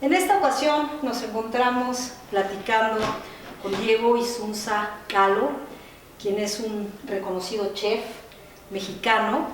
En esta ocasión nos encontramos platicando con Diego Isunza Calo, quien es un reconocido chef mexicano,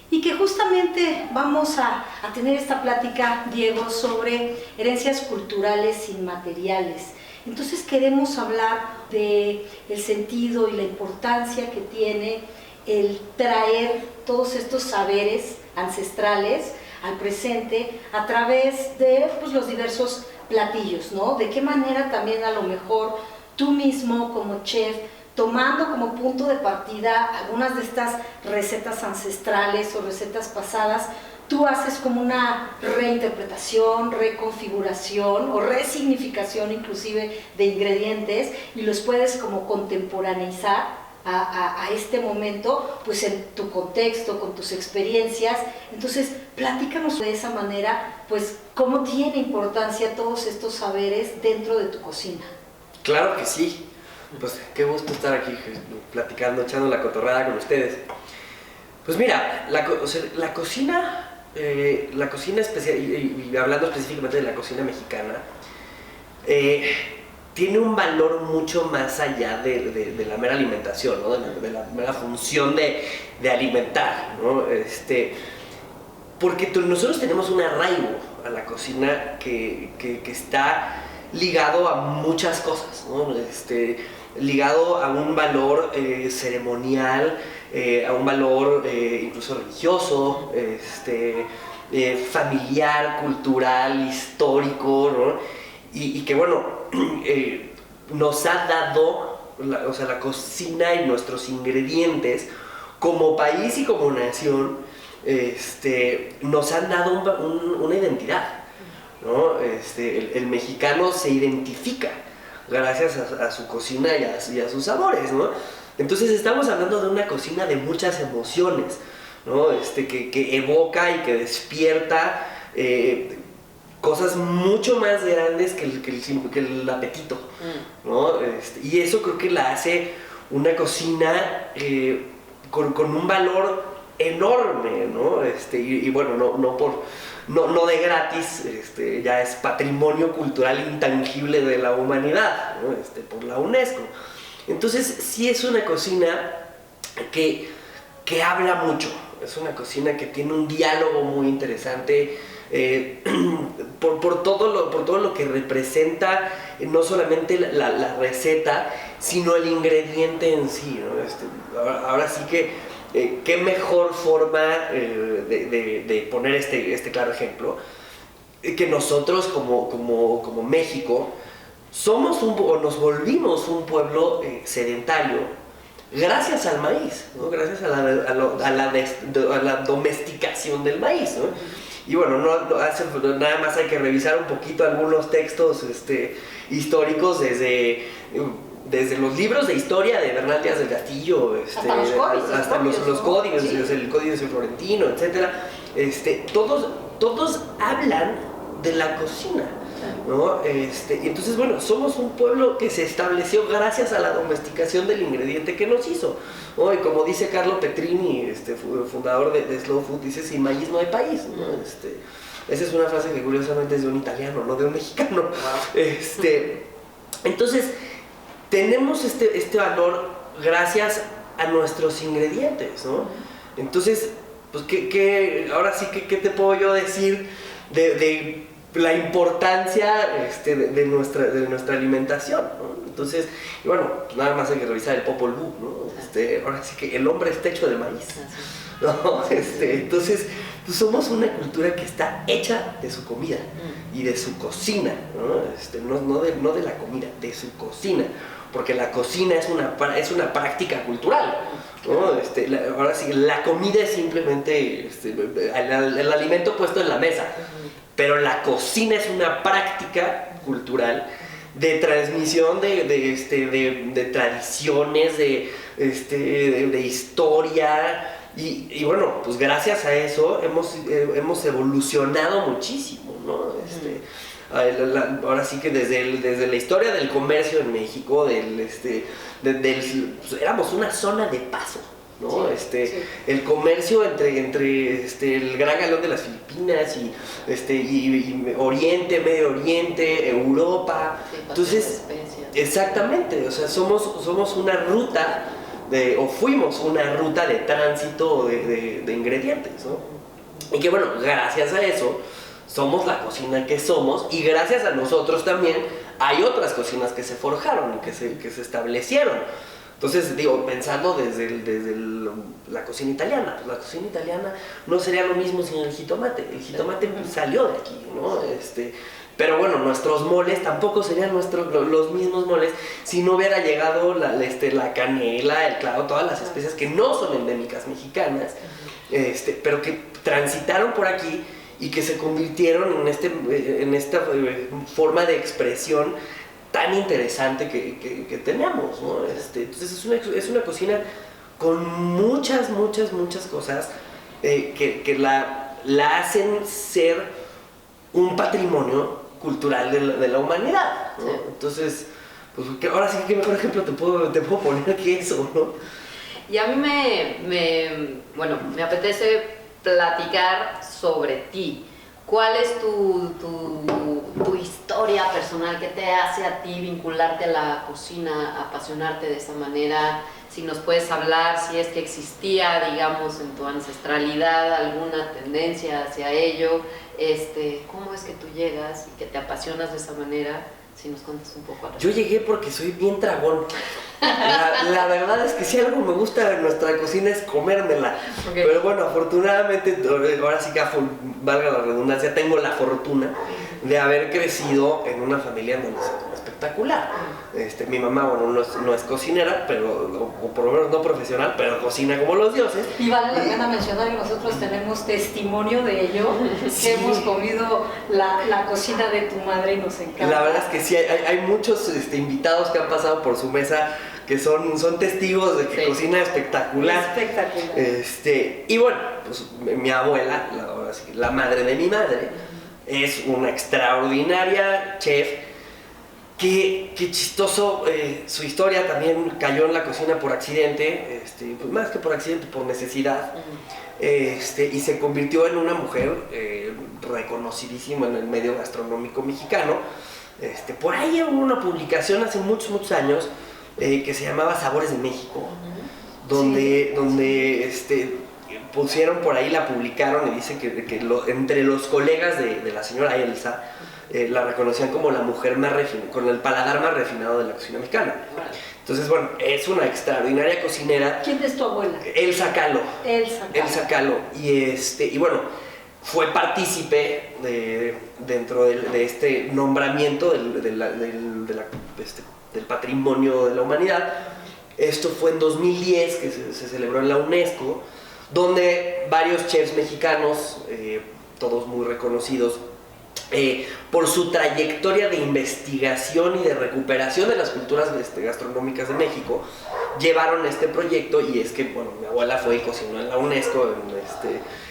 y que justamente vamos a tener esta plática, Diego, sobre herencias culturales inmateriales. Entonces queremos hablar del sentido y la importancia que tiene el traer todos estos saberes ancestrales al presente a través de los diversos platillos, ¿no? De qué manera también a lo mejor tú mismo como chef, tomando como punto de partida algunas de estas recetas ancestrales o recetas pasadas, tú haces como una reinterpretación, reconfiguración o resignificación inclusive de ingredientes y los puedes como contemporaneizar a este momento, pues en tu contexto, con tus experiencias. Entonces, platícanos de esa manera, pues, cómo tiene importancia todos estos saberes dentro de tu cocina. Claro que sí. Pues qué gusto estar aquí platicando, echando la cotorrada con ustedes. Pues mira, la cocina especial, y hablando específicamente de la cocina mexicana, tiene un valor mucho más allá de la mera alimentación, ¿no? de la mera función de alimentar, ¿no? Porque nosotros tenemos un arraigo a la cocina que está ligado a muchas cosas, ¿no? Ligado a un valor ceremonial, a un valor incluso religioso, familiar, cultural, histórico, ¿no? Y que bueno, nos ha dado, la cocina y nuestros ingredientes como país y como nación, nos han dado una identidad, ¿no? El mexicano se identifica gracias a su cocina y a sus sabores, ¿no? Entonces estamos hablando de una cocina de muchas emociones, ¿no? Que evoca y que despierta cosas mucho más grandes que el apetito, ¿no? Y eso creo que la hace una cocina con un valor enorme, ¿no? Y bueno, no de gratis, ya es patrimonio cultural intangible de la humanidad, ¿no? Por la UNESCO. Entonces sí es una cocina que habla mucho, es una cocina que tiene un diálogo muy interesante, por todo lo que representa no solamente la receta, sino el ingrediente en sí, ¿no? Ahora sí que qué mejor forma de poner este claro ejemplo, que nosotros como México nos volvimos un pueblo sedentario gracias al maíz, ¿no? Gracias a la domesticación del maíz, ¿no? Y bueno, nada más hay que revisar un poquito algunos textos históricos desde los libros de historia de Bernal Díaz del Castillo, hasta los códigos, sí. El Código de San Florentino, etc. Todos hablan de la cocina, ¿no? Entonces, bueno, somos un pueblo que se estableció gracias a la domesticación del ingrediente que nos hizo, ¿no? Y como dice Carlo Petrini, fundador de Slow Food, dice: sin maíz no hay país, ¿no? Esa es una frase que curiosamente es de un italiano, no de un mexicano. Wow. Entonces, tenemos este valor gracias a nuestros ingredientes, ¿no? Entonces, pues, ahora sí que, ¿qué te puedo yo decir de la importancia de nuestra alimentación, ¿no? Entonces, y bueno, nada más hay que revisar el Popol Vuh, ¿no? Ahora sí que el hombre está hecho de maíz, ¿no? Entonces, pues somos una cultura que está hecha de su comida y de su cocina, ¿no? No de la comida, de su cocina, porque la cocina es una práctica cultural, ¿no? Ahora sí, la comida es simplemente el alimento puesto en la mesa, pero la cocina es una práctica cultural de transmisión de tradiciones, de historia, y bueno, pues gracias a eso hemos evolucionado muchísimo, ¿no? Ahora sí que desde la historia del comercio en México, pues éramos una zona de paso, ¿no? Sí. El comercio entre el Gran Galón de las Filipinas y Oriente, Medio Oriente, Europa. Sí, entonces, exactamente, o sea, somos una ruta o fuimos una ruta de tránsito de ingredientes, ¿no? Y que bueno, gracias a eso somos la cocina que somos, y gracias a nosotros también hay otras cocinas que se forjaron y que se establecieron. Entonces, digo, pensando desde la cocina italiana, pues la cocina italiana no sería lo mismo sin el jitomate. El jitomate salió de aquí, ¿no? Pero bueno, nuestros moles tampoco serían los mismos moles si no hubiera llegado la canela, el clavo, todas las especias que no son endémicas mexicanas, pero que transitaron por aquí y que se convirtieron en esta forma de expresión tan interesante que tenemos, ¿no? Entonces es una cocina con muchas cosas que la hacen ser un patrimonio cultural de la humanidad, ¿no? Sí. Entonces, pues ahora sí que mejor ejemplo te puedo poner que eso, ¿no? Y a mí me apetece platicar sobre ti. ¿Cuál es tu historia personal que te hace a ti vincularte a la cocina, apasionarte de esta manera? Si nos puedes hablar, si es que existía, digamos, en tu ancestralidad alguna tendencia hacia ello, ¿cómo es que tú llegas y que te apasionas de esa manera? Si nos cuentas un poco. Yo llegué porque soy bien tragón. La verdad es que si algo me gusta de nuestra cocina es comérmela. Okay. Pero bueno, afortunadamente, ahora sí que valga la redundancia, tengo la fortuna de haber crecido en una familia donde se come espectacular. Mi mamá, bueno, no es cocinera, pero, o por lo menos no profesional, pero cocina como los dioses. Y vale la pena mencionar que nosotros tenemos testimonio de ello, sí. Que hemos comido la cocina de tu madre y nos encanta. La verdad es que sí, hay muchos invitados que han pasado por su mesa que son testigos de que sí. Cocina espectacular. Espectacular. Y bueno, pues mi abuela, la madre de mi madre, es una extraordinaria chef. Qué chistoso, su historia también cayó en la cocina por accidente, pues más que por accidente, por necesidad, y se convirtió en una mujer reconocidísima en el medio gastronómico mexicano. Por ahí hubo una publicación hace muchos años que se llamaba Sabores de México, donde pusieron por ahí, la publicaron y dice que entre los colegas de la señora Elsa, la reconocían como la mujer más refinada, con el paladar más refinado de la cocina mexicana. Entonces, bueno, es una extraordinaria cocinera. ¿Quién es tu abuela? Elsa Calo. Elsa Calo. Y bueno, fue partícipe dentro de este nombramiento del patrimonio de la humanidad. Esto fue en 2010, que se celebró en la UNESCO, donde varios chefs mexicanos, todos muy reconocidos, por su trayectoria de investigación y de recuperación de las culturas gastronómicas de México, llevaron este proyecto. Y es que, bueno, mi abuela fue y cocinó en la UNESCO,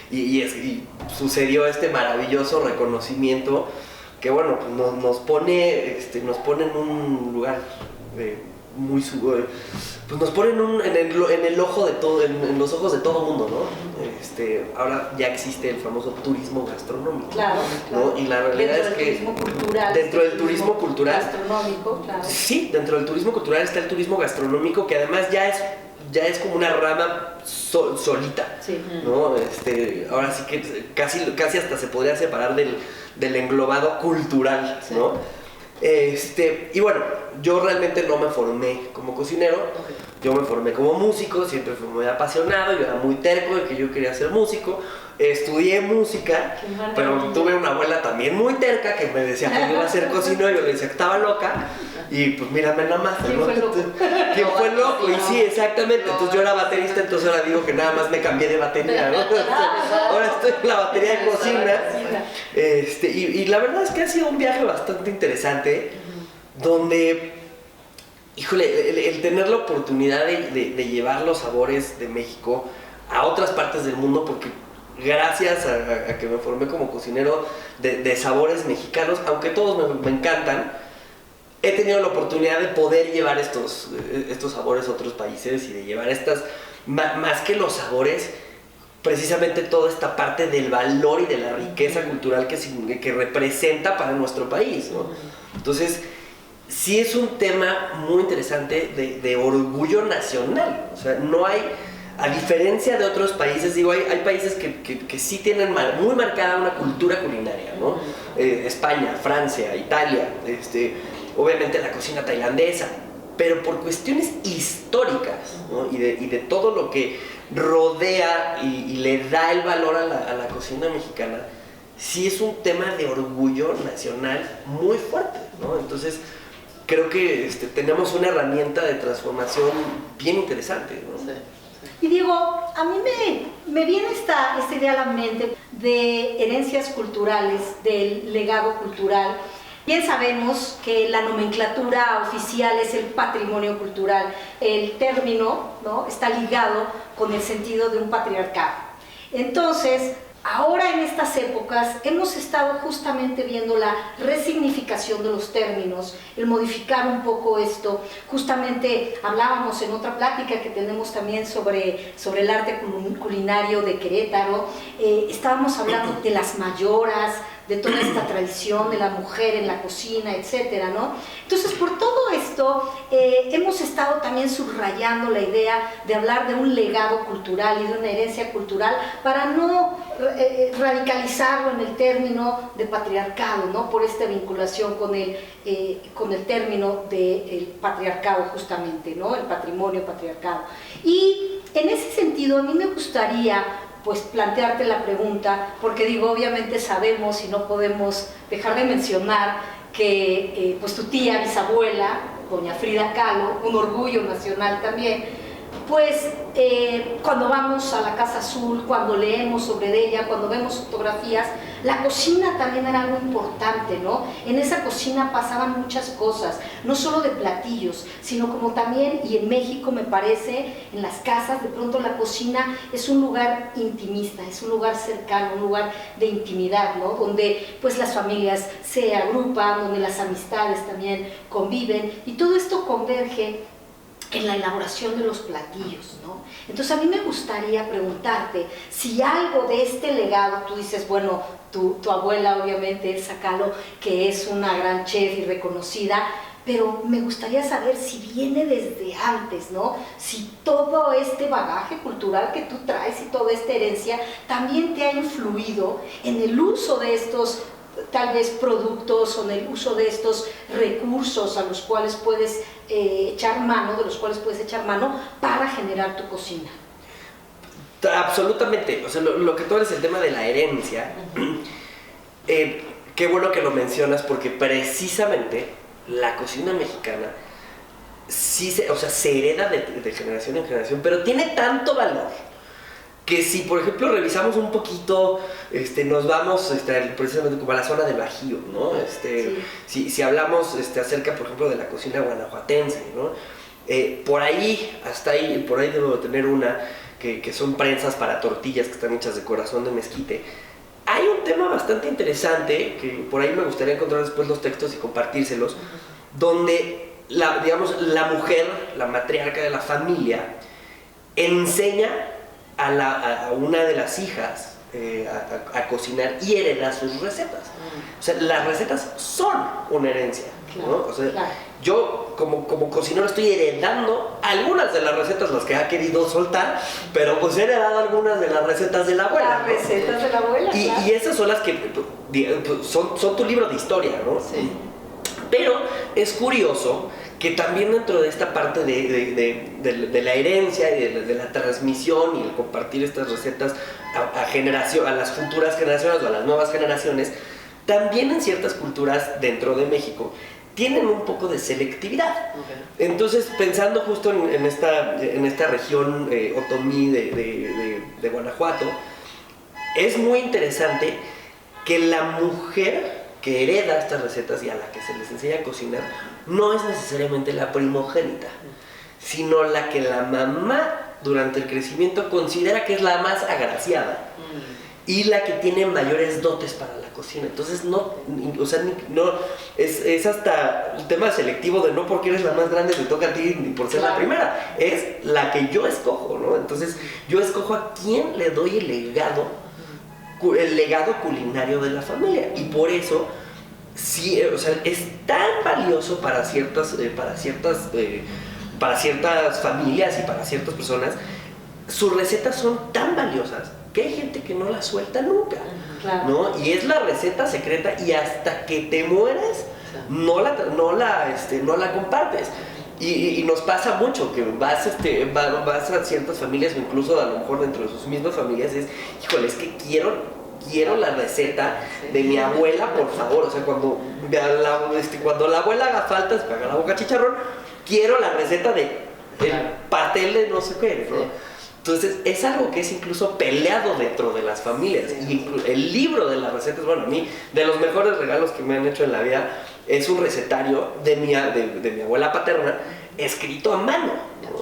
y sucedió este maravilloso reconocimiento que, bueno, pues nos pone en un lugar muy pues nos pone en el ojo de todo, en los ojos de todo mundo, ¿no? Ahora ya existe el famoso turismo gastronómico. Claro. ¿No? Y la realidad es que dentro del turismo cultural gastronómico, claro. Sí, dentro del turismo cultural está el turismo gastronómico, que además ya es como una rama solita, sí. ¿no? Ahora sí que casi hasta se podría separar del englobado cultural, ¿no? Y bueno, yo realmente no me formé como cocinero, yo me formé como músico, siempre fui muy apasionado, yo era muy terco de que yo quería ser músico, estudié música, pero tuve una abuela también muy terca que me decía que iba a ser cocinero, y yo le decía que estaba loca, y pues mírame nada más, ¿Quién fue loco? ¿Quién fue loco? Y sí, exactamente, entonces yo era baterista, entonces ahora digo que nada más me cambié de batería, ¿no? Ahora estoy en la batería de cocina. Y la verdad es que ha sido un viaje bastante interesante, donde, híjole, el tener la oportunidad de llevar los sabores de México a otras partes del mundo, porque gracias a que me formé como cocinero de sabores mexicanos, aunque todos me encantan, he tenido la oportunidad de poder llevar estos sabores a otros países y de llevar estas más que los sabores, precisamente toda esta parte del valor y de la riqueza cultural que representa para nuestro país, ¿no? Entonces, sí es un tema muy interesante de orgullo nacional. O sea, no hay, a diferencia de otros países, digo, hay países que sí tienen muy marcada una cultura culinaria, ¿no? España, Francia, Italia, obviamente la cocina tailandesa, pero por cuestiones históricas, ¿no? y de todo lo que rodea y le da el valor a la cocina mexicana, sí es un tema de orgullo nacional muy fuerte, ¿no? Entonces, creo que tenemos una herramienta de transformación bien interesante, ¿no? Sí. Y digo, a mí me viene esta idea a la mente de herencias culturales, del legado cultural. Bien sabemos que la nomenclatura oficial es el patrimonio cultural. El término, ¿no?, está ligado con el sentido de un patriarcado. Entonces, ahora en estas épocas hemos estado justamente viendo la resignificación de los términos, el modificar un poco esto. Justamente hablábamos en otra plática que tenemos también sobre el arte culinario de Querétaro. Estábamos hablando de las mayoras, de toda esta tradición de la mujer en la cocina, etcétera, ¿no? Entonces, por todo esto, hemos estado también subrayando la idea de hablar de un legado cultural y de una herencia cultural para no radicalizarlo en el término de patriarcado, ¿no? Por esta vinculación con el término del patriarcado, justamente, ¿no? El patrimonio patriarcado. Y en ese sentido, a mí me gustaría pues plantearte la pregunta, porque digo, obviamente sabemos y no podemos dejar de mencionar que pues tu tía, bisabuela, doña Frida Kahlo, un orgullo nacional también, pues cuando vamos a la Casa Azul, cuando leemos sobre ella, cuando vemos fotografías, la cocina también era algo importante, ¿no? En esa cocina pasaban muchas cosas, no solo de platillos, sino como también, y en México me parece, en las casas, de pronto la cocina es un lugar intimista, es un lugar cercano, un lugar de intimidad, ¿no? Donde pues las familias se agrupan, donde las amistades también conviven, y todo esto converge en la elaboración de los platillos, ¿no? Entonces a mí me gustaría preguntarte si algo de este legado, tú dices, bueno, tu abuela obviamente, Elsa Kahlo, que es una gran chef y reconocida, pero me gustaría saber si viene desde antes, ¿no? Si todo este bagaje cultural que tú traes y toda esta herencia también te ha influido en el uso de estos tal vez productos o en el uso de estos recursos a los cuales puedes echar mano, para generar tu cocina. Absolutamente, o sea, lo que tú eres el tema de la herencia, qué bueno que lo mencionas, porque precisamente la cocina mexicana sí se hereda de generación en generación, pero tiene tanto valor que si, por ejemplo, revisamos un poquito, nos vamos precisamente como a la zona del Bajío, ¿no? Si hablamos acerca, por ejemplo, de la cocina guanajuatense, ¿no? Por ahí debo tener una, que son prensas para tortillas que están hechas de corazón de mezquite. Hay un tema bastante interesante, que por ahí me gustaría encontrar después los textos y compartírselos, donde la mujer, la matriarca de la familia, enseña a una de las hijas a cocinar y hereda sus recetas. O sea, las recetas son una herencia, ¿no? O sea, claro. Yo como cocinero estoy heredando algunas de las recetas, las que ha querido soltar, pero pues he heredado algunas de las recetas de la abuela. Las recetas de la abuela, claro. Y esas son las que son tu libro de historia, ¿no? Sí. Pero es curioso que también dentro de esta parte de la herencia y de la transmisión y el compartir estas recetas a las futuras generaciones o a las nuevas generaciones, también en ciertas culturas dentro de México tienen un poco de selectividad. Okay. Entonces, pensando justo en esta región otomí de Guanajuato, es muy interesante que la mujer que hereda estas recetas y a la que se les enseña a cocinar no es necesariamente la primogénita, sino la que la mamá durante el crecimiento considera que es la más agraciada. y la que tiene mayores dotes para la cocina. Entonces no, o sea, no es hasta un tema selectivo de no porque eres la más grande te toca a ti ni por ser la primera, es la que yo escojo, ¿no? Entonces yo escojo a quién le doy el legado culinario de la familia, y por eso sí, o sea, es tan valioso para ciertas familias y para ciertas personas. Sus recetas son tan valiosas que hay gente que no las suelta nunca, Claro. ¿no? Y es la receta secreta, y hasta que te mueres no la compartes. Y nos pasa mucho que vas a ciertas familias, o incluso a lo mejor dentro de sus mismas familias, híjole, es que quiero la receta de mi abuela, por favor. O sea, cuando la abuela haga falta, se me haga la boca chicharrón, quiero la receta de el pastel de no sé qué, ¿no? Sí. Entonces es algo que es incluso peleado dentro de las familias. Y el libro de las recetas, bueno, a mí, de los mejores regalos que me han hecho en la vida, es un recetario de mi abuela paterna, escrito a mano.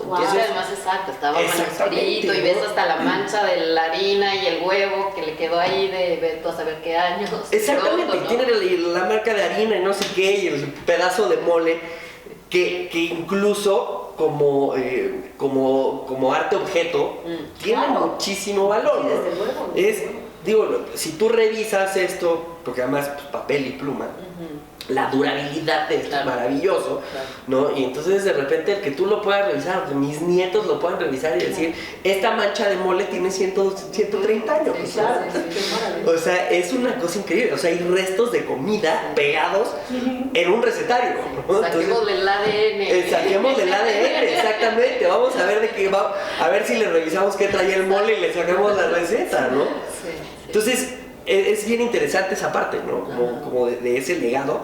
Wow. Y eso es más exacto, estaba manuscrito, y ves hasta la mancha de la harina y el huevo que le quedó ahí de tú a saber qué años. Exactamente, pronto, ¿no? Tiene la marca de harina y no sé qué, y el pedazo de mole, que incluso como arte objeto tiene muchísimo valor, ¿no? Sí, desde luego. Digo, si tú revisas esto, porque además pues, papel y pluma, la durabilidad de esto es maravilloso, ¿no? Y entonces de repente el que tú lo puedas revisar, que mis nietos lo puedan revisar y decir, esta mancha de mole tiene 130 años. Sí, claro, o sea, es una cosa increíble. O sea, hay restos de comida pegados en un recetario, ¿no? Saquémosle el ADN. Saquémosle el ADN, exactamente. Vamos a ver a ver si le revisamos qué traía el mole y le sacamos la receta, ¿no? Sí. Entonces, es bien interesante esa parte, ¿no? Como de ese legado,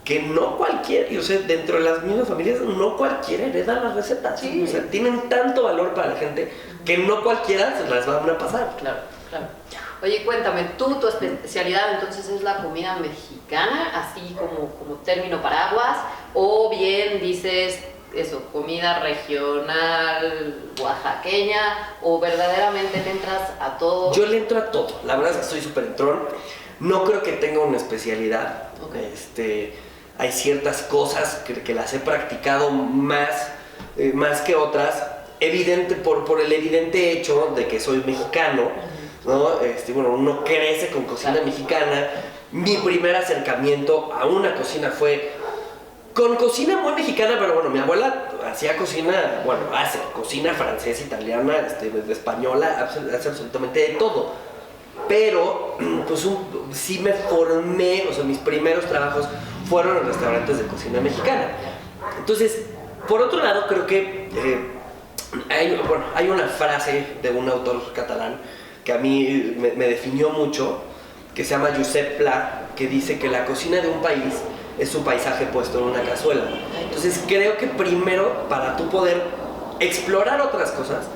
que no cualquiera, o sea, dentro de las mismas familias, no cualquiera hereda las recetas. Sí. O sea, tienen tanto valor para la gente que no cualquiera se las van a pasar. Claro. Oye, cuéntame, tu especialidad entonces es la comida mexicana, así como término paraguas, o bien dices eso, comida regional, oaxaqueña, o verdaderamente le entras a todo? Yo le entro a todo, la verdad es que soy súper entrón, no creo que tenga una especialidad. Okay. Hay ciertas cosas que las he practicado más que otras, por el evidente hecho de que soy mexicano, ¿no? Bueno, uno crece con cocina mexicana. Mi primer acercamiento a una cocina fue con cocina muy mexicana, pero bueno, mi abuela hacía hace cocina francesa, italiana, española, hace absolutamente de todo. Pero, pues sí me formé, o sea, mis primeros trabajos fueron en restaurantes de cocina mexicana. Entonces, por otro lado, creo que hay una frase de un autor catalán que a mí me definió mucho, que se llama Josep Pla, que dice que la cocina de un país es su paisaje puesto en una cazuela. Entonces creo que primero, para tú poder explorar otras cosas,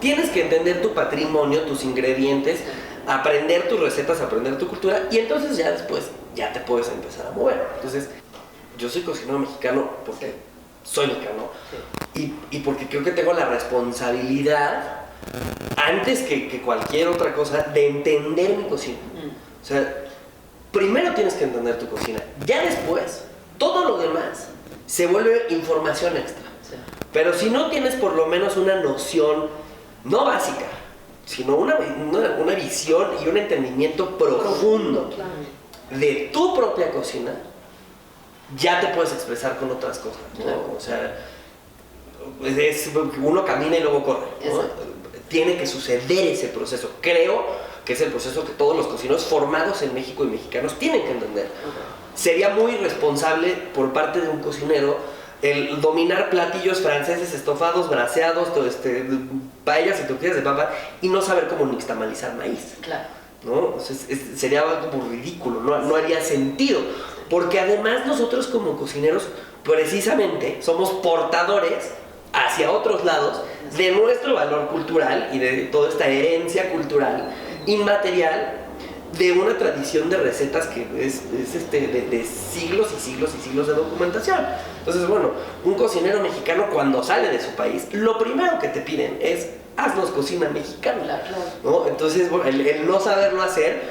tienes que entender tu patrimonio, tus ingredientes, aprender tus recetas, aprender tu cultura, y entonces ya después ya te puedes empezar a mover. Entonces, yo soy cocinero mexicano porque soy mexicano, y porque creo que tengo la responsabilidad, antes que cualquier otra cosa, de entender mi cocina. O sea, primero tienes que entender tu cocina, ya después, todo lo demás se vuelve información extra. Sí. Pero si no tienes por lo menos una noción, no básica, sino una visión y un entendimiento profundo de tu propia cocina, ya te puedes expresar con otras cosas, ¿no? Claro. O sea, uno camina y luego corre, ¿no? Tiene que suceder ese proceso. Creo que es el proceso que todos los cocineros formados en México y mexicanos tienen que entender. Sería muy irresponsable por parte de un cocinero el dominar platillos franceses, estofados, braseados, paellas y tortillas de papa, y no saber cómo nixtamalizar maíz. Claro. ¿No? O sea, sería algo ridículo, no haría sentido. Porque además nosotros como cocineros, precisamente, somos portadores hacia otros lados de nuestro valor cultural y de toda esta herencia cultural inmaterial de una tradición de recetas que es de siglos y siglos y siglos de documentación. Entonces, bueno, un cocinero mexicano cuando sale de su país, lo primero que te piden es haznos cocina mexicana, ¿no? Entonces, bueno, el no saberlo hacer,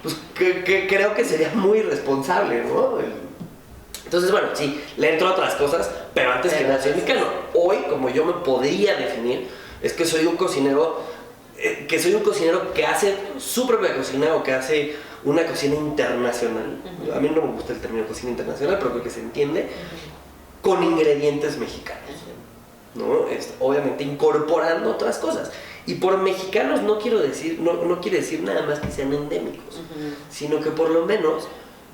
pues que creo que sería muy irresponsable, ¿no? Entonces, bueno, sí, le entro a otras cosas, pero antes que nada soy mexicano. Hoy, como yo me podría definir, es que soy un cocinero que hace su propia cocina o que hace una cocina internacional. A mí no me gusta el término cocina internacional, pero creo que se entiende, con ingredientes mexicanos, ¿no? Obviamente incorporando otras cosas. Y por mexicanos no quiere decir nada más que sean endémicos, sino que por lo menos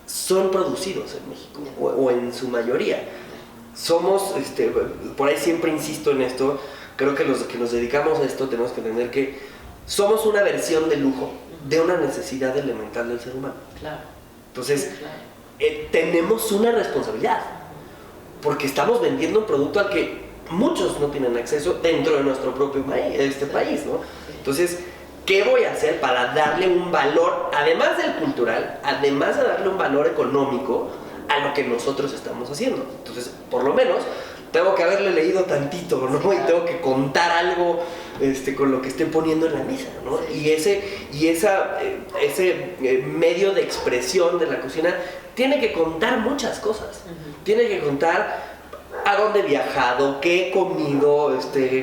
son producidos en México, o en su mayoría. Somos, por ahí siempre insisto en esto, creo que los que nos dedicamos a esto tenemos que entender que somos una versión de lujo de una necesidad elemental del ser humano. Claro. Entonces, tenemos una responsabilidad, porque estamos vendiendo un producto al que muchos no tienen acceso dentro de nuestro propio país, ¿no? Entonces, ¿qué voy a hacer para darle un valor, además del cultural, además de darle un valor económico a lo que nosotros estamos haciendo? Entonces, por lo menos, tengo que haberle leído tantito, ¿no? Y tengo que contar algo con lo que estoy poniendo en la mesa, ¿no? Y ese medio de expresión de la cocina tiene que contar muchas cosas. Tiene que contar a dónde he viajado, qué he comido,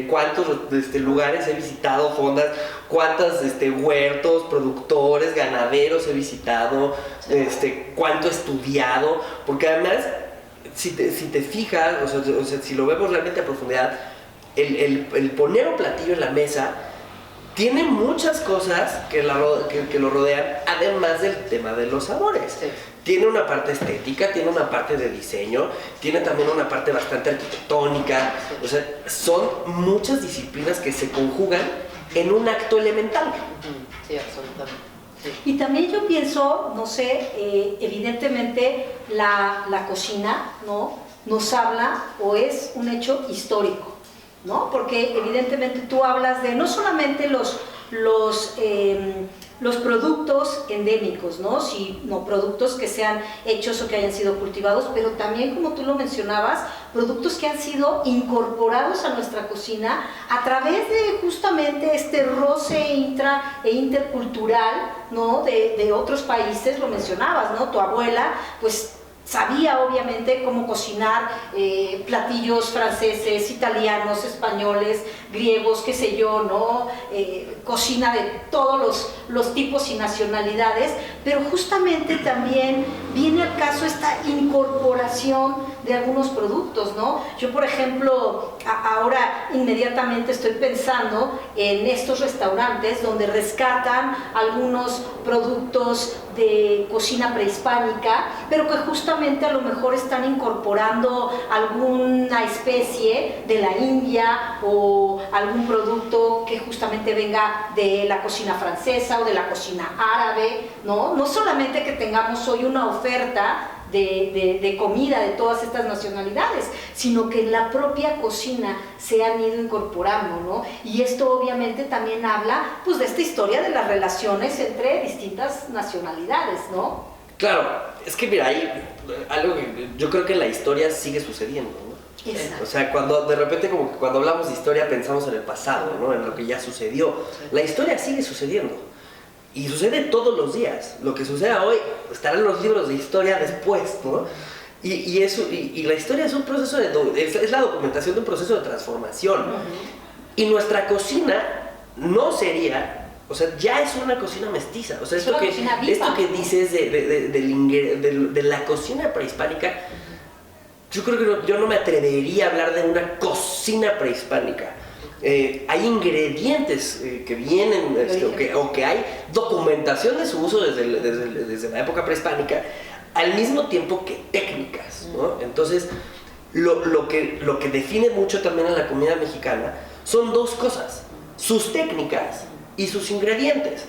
cuántos lugares he visitado, fondas, cuántos huertos, productores, ganaderos he visitado, cuánto he estudiado, porque además, si te fijas, o sea, si lo vemos realmente a profundidad, el poner un platillo en la mesa tiene muchas cosas que lo rodean, además del tema de los sabores. Sí. Tiene una parte estética, tiene una parte de diseño, tiene también una parte bastante arquitectónica. O sea, son muchas disciplinas que se conjugan en un acto elemental. Sí, absolutamente. Sí. Y también yo pienso, no sé, evidentemente la cocina, ¿no?, nos habla o es un hecho histórico, ¿no? Porque evidentemente tú hablas de no solamente los productos endémicos, ¿no? Sino productos que sean hechos o que hayan sido cultivados, pero también, como tú lo mencionabas, productos que han sido incorporados a nuestra cocina a través de justamente este roce intercultural, ¿no?, de otros países. Lo mencionabas, ¿no? Tu abuela, pues, sabía obviamente cómo cocinar platillos franceses, italianos, españoles, griegos, qué sé yo, ¿no? Cocina de todos los tipos y nacionalidades, pero justamente también viene al caso esta incorporación de algunos productos, ¿no? Yo, por ejemplo, ahora inmediatamente estoy pensando en estos restaurantes donde rescatan algunos productos de cocina prehispánica, pero que justamente a lo mejor están incorporando alguna especie de la India o algún producto que justamente venga de la cocina francesa o de la cocina árabe, ¿no? No solamente que tengamos hoy una oferta de comida de todas estas nacionalidades, sino que en la propia cocina se han ido incorporando, ¿no? Y esto obviamente también habla, pues, de esta historia de las relaciones entre distintas nacionalidades, ¿no? Claro, es que mira, hay algo que yo creo que la historia sigue sucediendo, ¿no? Exacto. O sea, de repente como que cuando hablamos de historia pensamos en el pasado, ¿no? En lo que ya sucedió. La historia sigue sucediendo. Y sucede todos los días. Lo que suceda hoy estará en los libros de historia después, ¿no? Y la historia es un proceso es la documentación de un proceso de transformación. Y nuestra cocina no sería, o sea, ya es una cocina mestiza. O sea, esto que dices de la cocina prehispánica, yo creo que yo no me atrevería a hablar de una cocina prehispánica. Hay ingredientes que vienen, o que hay documentación de su uso desde la época prehispánica, al mismo tiempo que técnicas, ¿no? Entonces, lo que define mucho también a la comida mexicana son dos cosas: sus técnicas y sus ingredientes.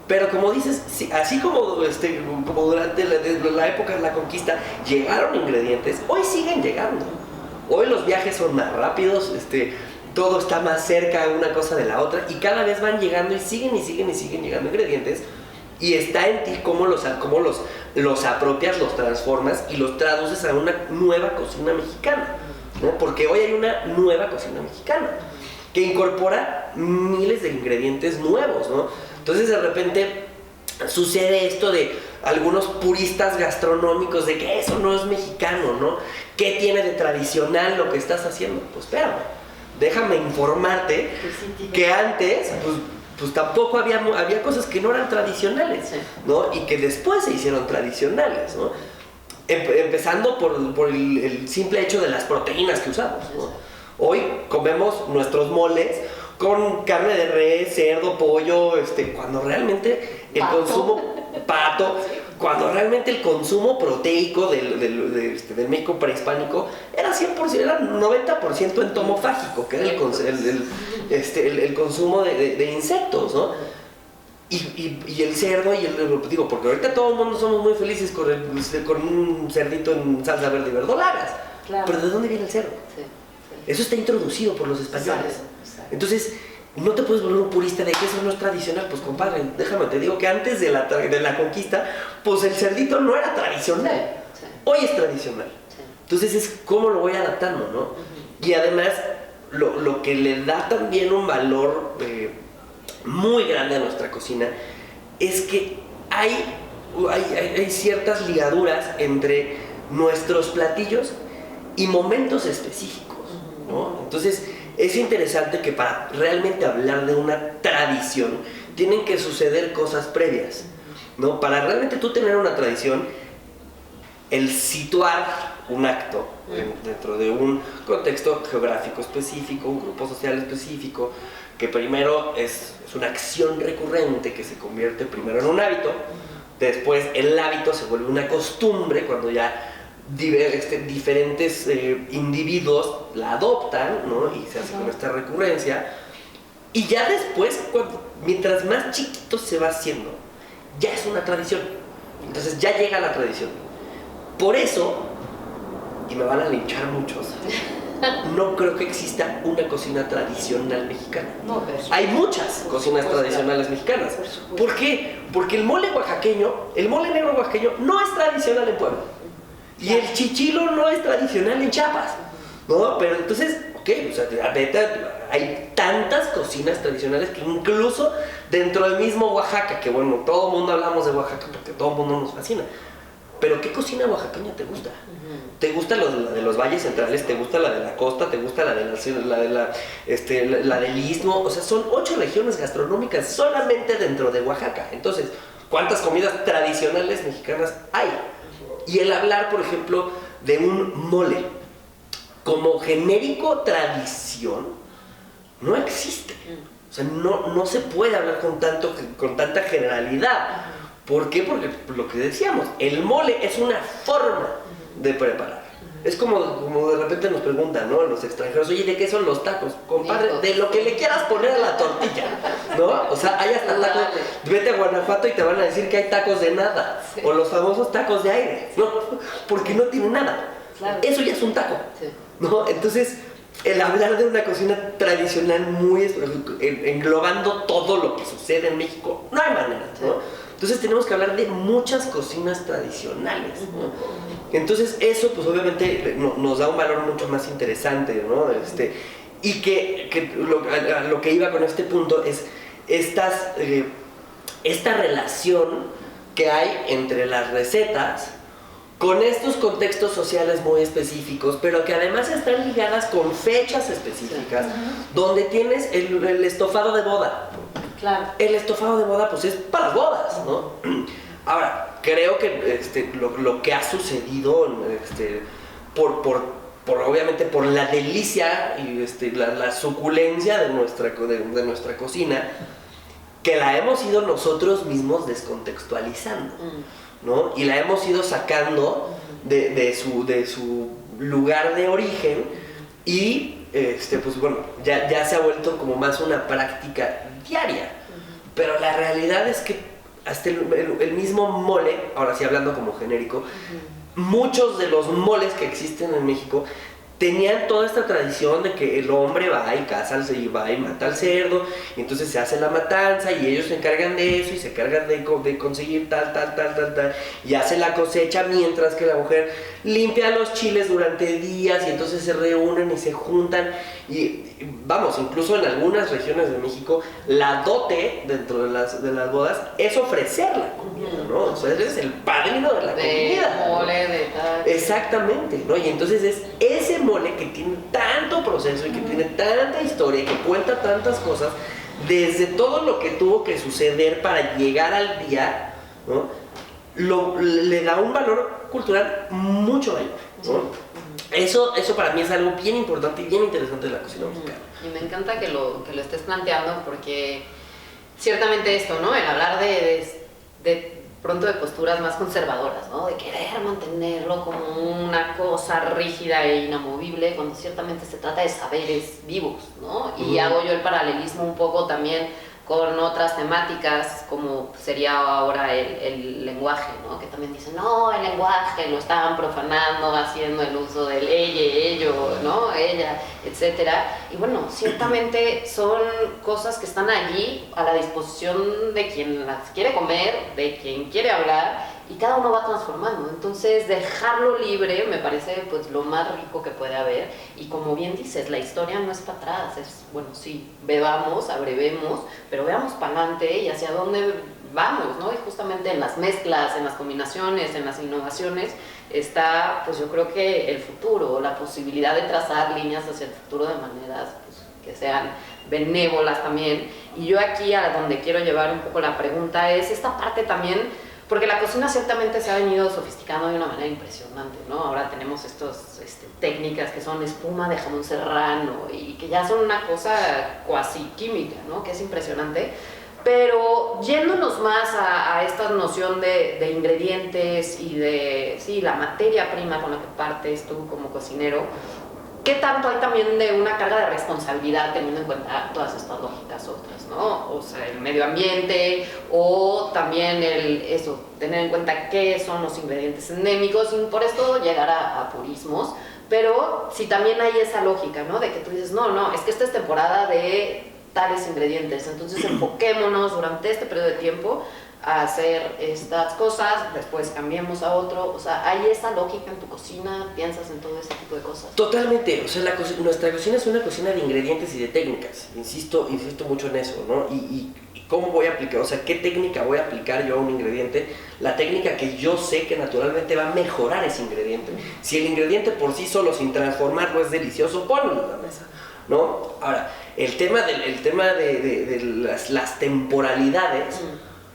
Pero como dices, así como durante la época de la conquista llegaron ingredientes, hoy siguen llegando. Hoy los viajes son más rápidos, todo está más cerca una cosa de la otra, y cada vez van llegando y siguen llegando ingredientes Y está en ti cómo los apropias, los transformas y los traduces a una nueva cocina mexicana, ¿no? Porque hoy hay una nueva cocina mexicana que incorpora miles de ingredientes nuevos, ¿no? Entonces de repente sucede esto de algunos puristas gastronómicos de que eso no es mexicano, ¿no? ¿Qué tiene de tradicional lo que estás haciendo? Pues espérame, déjame informarte que antes, pues tampoco había cosas que no eran tradicionales, ¿no? Y que después se hicieron tradicionales, ¿no? Empezando por el simple hecho de las proteínas que usamos, ¿no? Hoy comemos nuestros moles con carne de res, cerdo, pollo, cuando realmente el consumo pato, cuando realmente el consumo proteico del México prehispánico era 100%, era 90% entomofágico, que era el consumo de insectos, ¿no? Y el cerdo digo, porque ahorita todo el mundo somos muy felices con un cerdito en salsa verde y verdolagas. Claro. Pero ¿de dónde viene el cerdo? Sí. Eso está introducido por los españoles. Exacto. Entonces, no te puedes volver un purista de que eso no es tradicional. Pues compadre, déjame, te digo que antes de la conquista, pues el cerdito no era tradicional. Sí. Hoy es tradicional. Sí. Entonces es cómo lo voy adaptando, ¿no? Uh-huh. Y además, lo que le da también un valor muy grande a nuestra cocina es que hay ciertas ligaduras entre nuestros platillos y momentos específicos, ¿no? Entonces es interesante que para realmente hablar de una tradición tienen que suceder cosas previas, ¿no? Para realmente tú tener una tradición, el situar un acto dentro de un contexto geográfico específico, un grupo social específico, que primero es una acción recurrente que se convierte primero en un hábito, después el hábito se vuelve una costumbre cuando ya diferentes individuos la adoptan, ¿no? Y se hace con esta recurrencia, y ya después, mientras más chiquito se va haciendo, ya es una tradición, entonces ya llega la tradición. Por eso, y me van a linchar muchos, no creo que exista una cocina tradicional mexicana. No, hay muchas cocinas tradicionales mexicanas. ¿Por qué? Porque el mole oaxaqueño, el mole negro oaxaqueño no es tradicional en Puebla. Y el chichilo no es tradicional en Chiapas, ¿no? Pero entonces, ok, o sea, hay tantas cocinas tradicionales que incluso dentro del mismo Oaxaca, que bueno, todo el mundo hablamos de Oaxaca porque todo el mundo nos fascina. Pero ¿qué cocina oaxaqueña te gusta? ¿Te gusta la de los valles centrales? ¿Te gusta la de la costa? ¿Te gusta la del istmo? O sea, son 8 regiones gastronómicas solamente dentro de Oaxaca. Entonces, ¿cuántas comidas tradicionales mexicanas hay? Y el hablar, por ejemplo, de un mole como genérico tradición no existe. O sea, no se puede hablar con tanta generalidad. ¿Por qué? Porque lo que decíamos, el mole es una forma de preparar. Es como de repente nos preguntan, ¿no? Los extranjeros, oye, ¿de qué son los tacos? Compadre, de lo que le quieras poner a la tortilla, ¿no? O sea, hay hasta tacos, vete a Guanajuato y te van a decir que hay tacos de nada, sí. O los famosos tacos de aire, ¿no? Porque no tiene nada. Claro. Eso ya es un taco, sí. ¿No? Entonces, el hablar de una cocina tradicional muy englobando todo lo que sucede en México, no hay manera, ¿no? Sí. Entonces tenemos que hablar de muchas cocinas tradicionales, ¿no? Entonces eso pues obviamente nos da un valor mucho más interesante, ¿no? Y que lo que iba con este punto es esta relación que hay entre las recetas con estos contextos sociales muy específicos, pero que además están ligadas con fechas específicas, donde tienes el estofado de boda. Claro. El estofado de boda pues es para las bodas, ¿no? Ahora, creo que lo que ha sucedido obviamente por la delicia y la suculencia de nuestra cocina, que la hemos ido nosotros mismos descontextualizando, ¿no? Y la hemos ido sacando de su lugar de origen y pues bueno, ya se ha vuelto como más una práctica diaria. Pero la realidad es que hasta el mismo mole, ahora sí hablando como genérico, muchos de los moles que existen en México tenían toda esta tradición de que el hombre va y caza, y va y mata al cerdo, y entonces se hace la matanza y ellos se encargan de eso y se encargan de conseguir tal, y hace la cosecha mientras que la mujer limpia los chiles durante días y entonces se reúnen y se juntan y vamos, incluso en algunas regiones de México la dote dentro de las bodas es ofrecer la comida, ¿no? O sea, eres el padrino de la comida. Mole, de tal. Exactamente, ¿no? Y entonces es ese mole que tiene tanto proceso y que tiene tanta historia y que cuenta tantas cosas, desde todo lo que tuvo que suceder para llegar al día, ¿no? Le da un valor cultural mucho mayor, ¿no? Eso para mí es algo bien importante y bien interesante de la cocina mexicana. Y me encanta que lo estés planteando porque ciertamente esto, ¿no? El hablar de pronto de posturas más conservadoras, ¿no? De querer mantenerlo como una cosa rígida e inamovible, cuando ciertamente se trata de saberes vivos, ¿no? Y hago yo el paralelismo un poco también con otras temáticas, como sería ahora el lenguaje, ¿no? Que también dicen, no, el lenguaje lo están profanando, haciendo el uso del ella, ello, ¿no? Ella, etc. Y bueno, ciertamente son cosas que están allí a la disposición de quien las quiere comer, de quien quiere hablar, y cada uno va transformando. Entonces, dejarlo libre me parece pues lo más rico que puede haber. Y como bien dices, la historia no es para atrás, es, bueno, sí, bebamos, abrevemos, pero veamos para adelante y hacia dónde vamos, ¿no? Y justamente en las mezclas, en las combinaciones, en las innovaciones, está, pues yo creo que el futuro, la posibilidad de trazar líneas hacia el futuro de maneras pues, que sean benévolas también. Y yo aquí a donde quiero llevar un poco la pregunta es esta parte también, porque la cocina ciertamente se ha venido sofisticando de una manera impresionante, ¿no? Ahora tenemos estas técnicas que son espuma de jamón serrano y que ya son una cosa cuasi química, ¿no? Que es impresionante. Pero yéndonos más a esta noción de ingredientes y de, sí, la materia prima con la que partes tú como cocinero, ¿qué tanto hay también de una carga de responsabilidad teniendo en cuenta todas estas lógicas otras, ¿no? O sea, el medio ambiente o también tener en cuenta qué son los ingredientes endémicos, sin por esto llegar a purismos, pero si también hay esa lógica, ¿no? De que tú dices, no, es que esta es temporada de tales ingredientes, entonces enfoquémonos durante este periodo de tiempo a hacer estas cosas, después cambiemos a otro. O sea, ¿hay esa lógica en tu cocina? ¿Piensas en todo ese tipo de cosas? Totalmente, o sea, nuestra cocina es una cocina de ingredientes y de técnicas, insisto mucho en eso, ¿no? Y cómo voy a aplicar, o sea, qué técnica voy a aplicar yo a un ingrediente, la técnica que yo sé que naturalmente va a mejorar ese ingrediente. Si el ingrediente por sí solo, sin transformarlo, es delicioso, ponlo en la mesa, ¿no? Ahora, el tema de las temporalidades,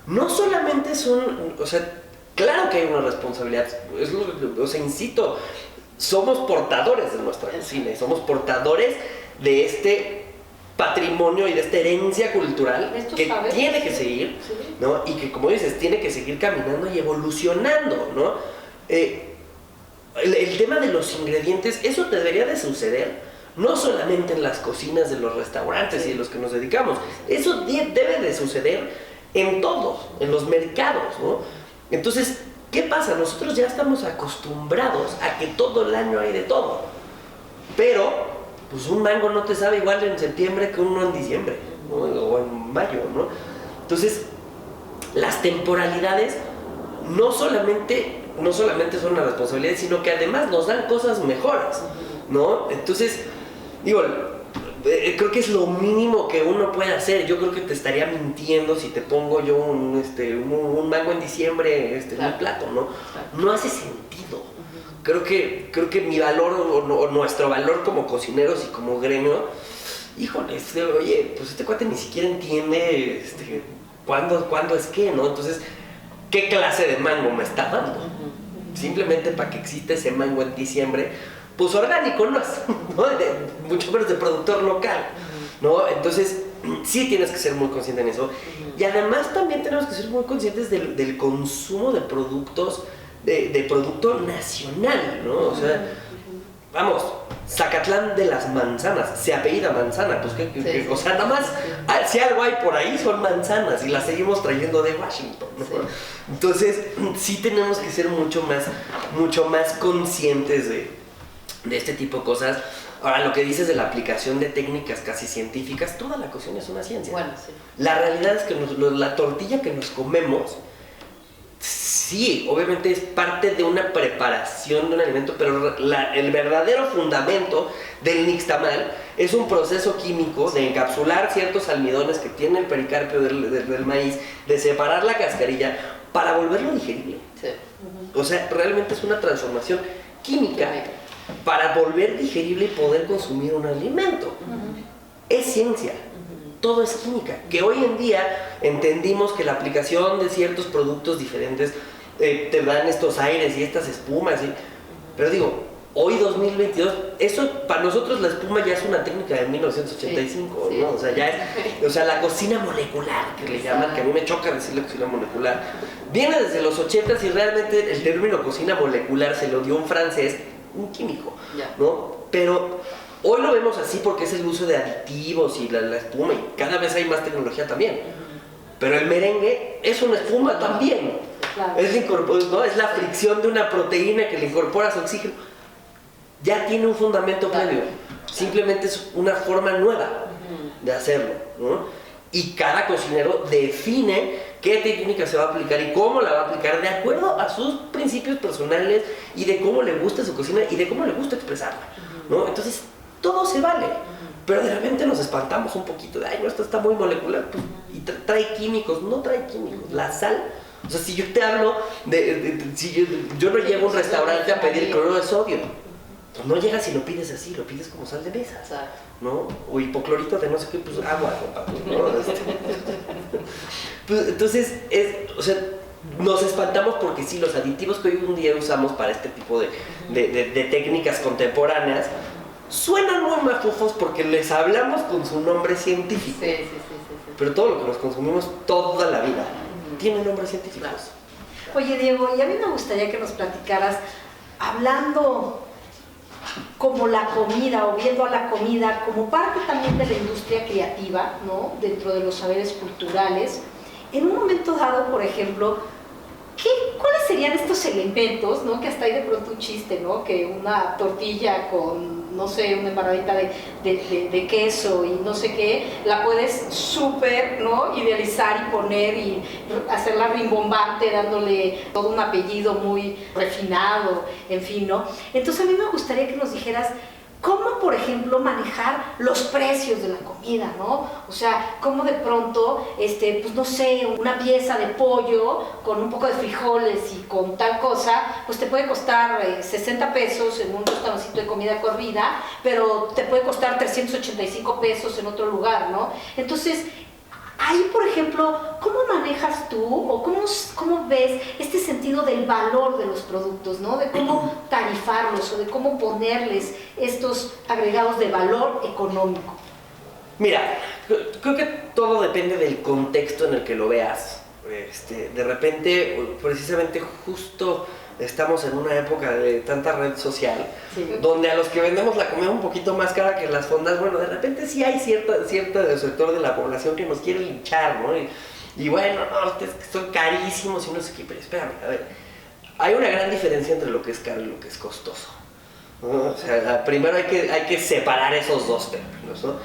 no solamente son, o sea, claro que hay una responsabilidad, o sea, insisto, somos portadores de nuestra cocina y somos portadores de este patrimonio y de esta herencia cultural que tiene que seguir, ¿no? Y que, como dices, tiene que seguir caminando y evolucionando, ¿no? El tema de los ingredientes, eso debería de suceder no solamente en las cocinas de los restaurantes y de los que nos dedicamos, eso debe de suceder en todos, en los mercados, ¿no? Entonces, ¿qué pasa? Nosotros ya estamos acostumbrados a que todo el año hay de todo, pero pues un mango no te sabe igual en septiembre que uno en diciembre, ¿no? O en mayo, ¿no? Entonces, las temporalidades no solamente son una responsabilidad, sino que además nos dan cosas mejores, ¿no? Entonces, digo, creo que es lo mínimo que uno puede hacer. Yo creo que te estaría mintiendo si te pongo yo un mango en diciembre en el plato, ¿no? No hace sentido. Creo que mi valor o nuestro valor como cocineros y como gremio, híjole, oye, pues este cuate ni siquiera entiende cuándo es qué, ¿no? Entonces, ¿qué clase de mango me está dando? Simplemente para que exista ese mango en diciembre, pues orgánico no es, ¿no? Mucho menos de productor local, ¿no? Entonces, sí tienes que ser muy consciente en eso. Y además también tenemos que ser muy conscientes del consumo de productos, de producto nacional, ¿no? O sea, vamos, Zacatlán de las manzanas, se apellida manzana, pues o sea, nada más, si algo hay por ahí son manzanas y las seguimos trayendo de Washington, ¿no? Sí. Entonces, sí tenemos que ser mucho más conscientes de este tipo de cosas. Ahora, lo que dices de la aplicación de técnicas casi científicas, toda la cocina es una ciencia. Bueno, sí. La realidad es que la tortilla que nos comemos, sí, obviamente es parte de una preparación de un alimento, pero el verdadero fundamento del nixtamal es un proceso químico de encapsular ciertos almidones que tiene el pericarpio del maíz, de separar la cascarilla para volverlo digerible. Sí. O sea, realmente es una transformación química para volver digerible y poder consumir un alimento. Es ciencia. Todo es química, que hoy en día entendimos que la aplicación de ciertos productos diferentes te dan estos aires y estas espumas, pero digo, hoy 2022, eso para nosotros la espuma ya es una técnica de 1985, sí, ¿no? O sea, ya es, o sea, la cocina molecular, que le llaman, que a mí me choca decirle cocina molecular, viene desde los 80s y realmente el término cocina molecular se lo dio un francés, un químico, ¿no? Pero hoy lo vemos así porque es el uso de aditivos y la espuma, y cada vez hay más tecnología también. Pero el merengue es una espuma también. Claro. ¿No? Es la fricción de una proteína que le incorporas oxígeno. Ya tiene un fundamento previo. Simplemente es una forma nueva de hacerlo, ¿no? Y cada cocinero define qué técnica se va a aplicar y cómo la va a aplicar de acuerdo a sus principios personales y de cómo le gusta su cocina y de cómo le gusta expresarla, ¿no? Entonces, todo se vale, pero de repente nos espantamos un poquito de, ay, no, esto está muy molecular, pues, y trae químicos. No trae químicos. La sal, o sea, si yo te hablo si yo no llego a un restaurante a pedir cloruro de sodio, pues no llegas y lo pides así, lo pides como sal de mesa, ¿no? O hipoclorito de no sé qué, pues agua, compadre, ¿no? Pues, entonces, o sea, nos espantamos porque sí, los aditivos que hoy en día usamos para este tipo de técnicas contemporáneas suenan muy mafufos porque les hablamos con su nombre científico. Sí. Pero todo lo que nos consumimos toda la vida tiene nombres científicos. Oye, Diego, y a mí me gustaría que nos platicaras, hablando como la comida o viendo a la comida como parte también de la industria creativa, ¿no? Dentro de los saberes culturales, en un momento dado, por ejemplo, ¿cuáles serían estos elementos, ¿no? Que hasta hay de pronto un chiste, ¿no? Que una tortilla con, no sé, una empanadita de queso y no sé qué, la puedes súper, ¿no? Idealizar y poner y hacerla rimbombante, dándole todo un apellido muy refinado, en fin, ¿no? Entonces a mí me gustaría que nos dijeras cómo, por ejemplo, manejar los precios de la comida, ¿no? O sea, cómo de pronto, pues no sé, una pieza de pollo con un poco de frijoles y con tal cosa, pues te puede costar 60 pesos en un restaurancito de comida corrida, pero te puede costar 385 pesos en otro lugar, ¿no? Entonces, ahí, por ejemplo, ¿cómo manejas tú o cómo ves este sentido del valor de los productos, ¿no? De cómo tarifarlos o de cómo ponerles estos agregados de valor económico. Mira, creo que todo depende del contexto en el que lo veas. De repente, precisamente justo estamos en una época de tanta red social, donde a los que vendemos la comida un poquito más cara que las fondas, bueno, de repente sí hay cierto sector de la población que nos quiere linchar, ¿no? Y bueno, no, ustedes son carísimos y no sé qué, pero espérame, a ver, hay una gran diferencia entre lo que es caro y lo que es costoso, ¿no? O sea, primero hay que separar esos dos términos, ¿no?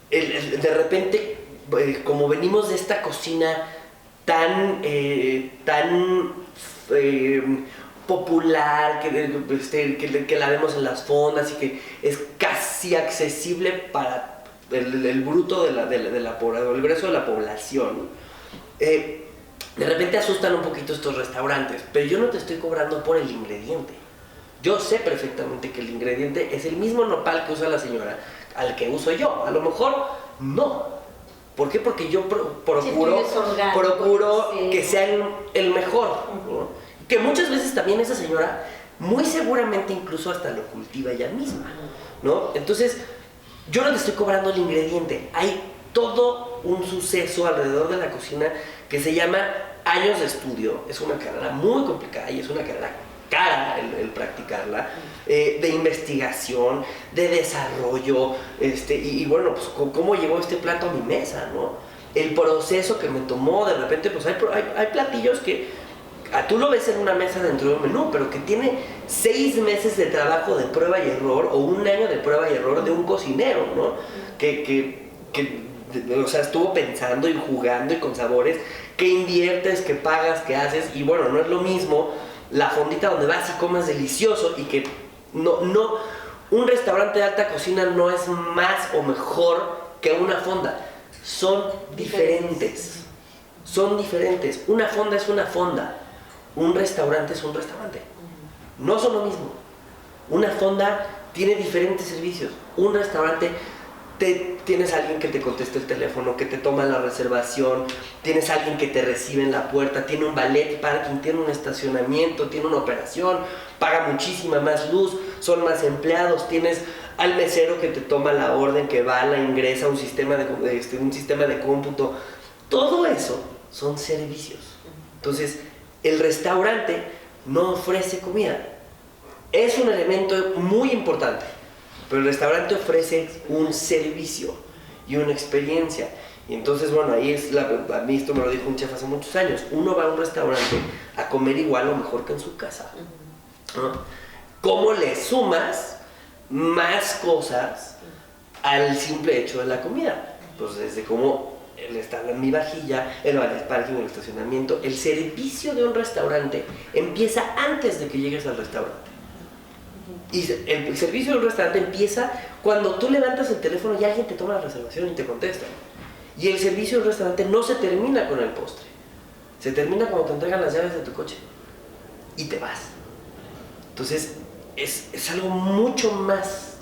De repente, como venimos de esta cocina tan popular, que la vemos en las fondas y que es casi accesible para el bruto de la población, el grueso de la población, de repente asustan un poquito estos restaurantes, pero yo no te estoy cobrando por el ingrediente. Yo sé perfectamente que el ingrediente es el mismo nopal que usa la señora al que uso yo. A lo mejor no. ¿Por qué? Porque yo procuro que sea el mejor, ¿no? Que muchas veces también esa señora, muy seguramente incluso hasta lo cultiva ella misma, ¿no? Entonces, yo no te estoy cobrando el ingrediente. Hay todo un suceso alrededor de la cocina que se llama años de estudio. Es una carrera muy complicada y es una carrera cara el practicarla, de investigación, de desarrollo, y bueno, pues cómo llegó este plato a mi mesa, ¿no? El proceso que me tomó, de repente, pues hay platillos que tú lo ves en una mesa dentro de un menú, pero que tiene 6 meses de trabajo de prueba y error, o un año de prueba y error de un cocinero, ¿no? O sea, estuvo pensando y jugando y con sabores, que inviertes, que pagas, que haces, y bueno, no es lo mismo la fondita donde vas y comes delicioso y que un restaurante de alta cocina no es más o mejor que una fonda, son diferentes, una fonda es una fonda, un restaurante es un restaurante, no son lo mismo. Una fonda tiene diferentes servicios, un restaurante tienes a alguien que te contesta el teléfono, que te toma la reservación, tienes a alguien que te recibe en la puerta, tiene un valet parking, tiene un estacionamiento, tiene una operación, paga muchísima más luz, son más empleados, tienes al mesero que te toma la orden, que va, la ingresa, un sistema de cómputo. Todo eso son servicios. Entonces, el restaurante no ofrece comida. Es un elemento muy importante. Pero el restaurante ofrece un servicio y una experiencia. Y entonces, bueno, a mí esto me lo dijo un chef hace muchos años. Uno va a un restaurante a comer igual o mejor que en su casa, ¿no? ¿Cómo le sumas más cosas al simple hecho de la comida? Pues desde cómo está en mi vajilla, el valet parking, el estacionamiento. El servicio de un restaurante empieza antes de que llegues al restaurante. Y el servicio del restaurante empieza cuando tú levantas el teléfono y alguien te toma la reservación y te contesta. Y el servicio del restaurante no se termina con el postre. Se termina cuando te entregan las llaves de tu coche y te vas. Entonces es algo mucho más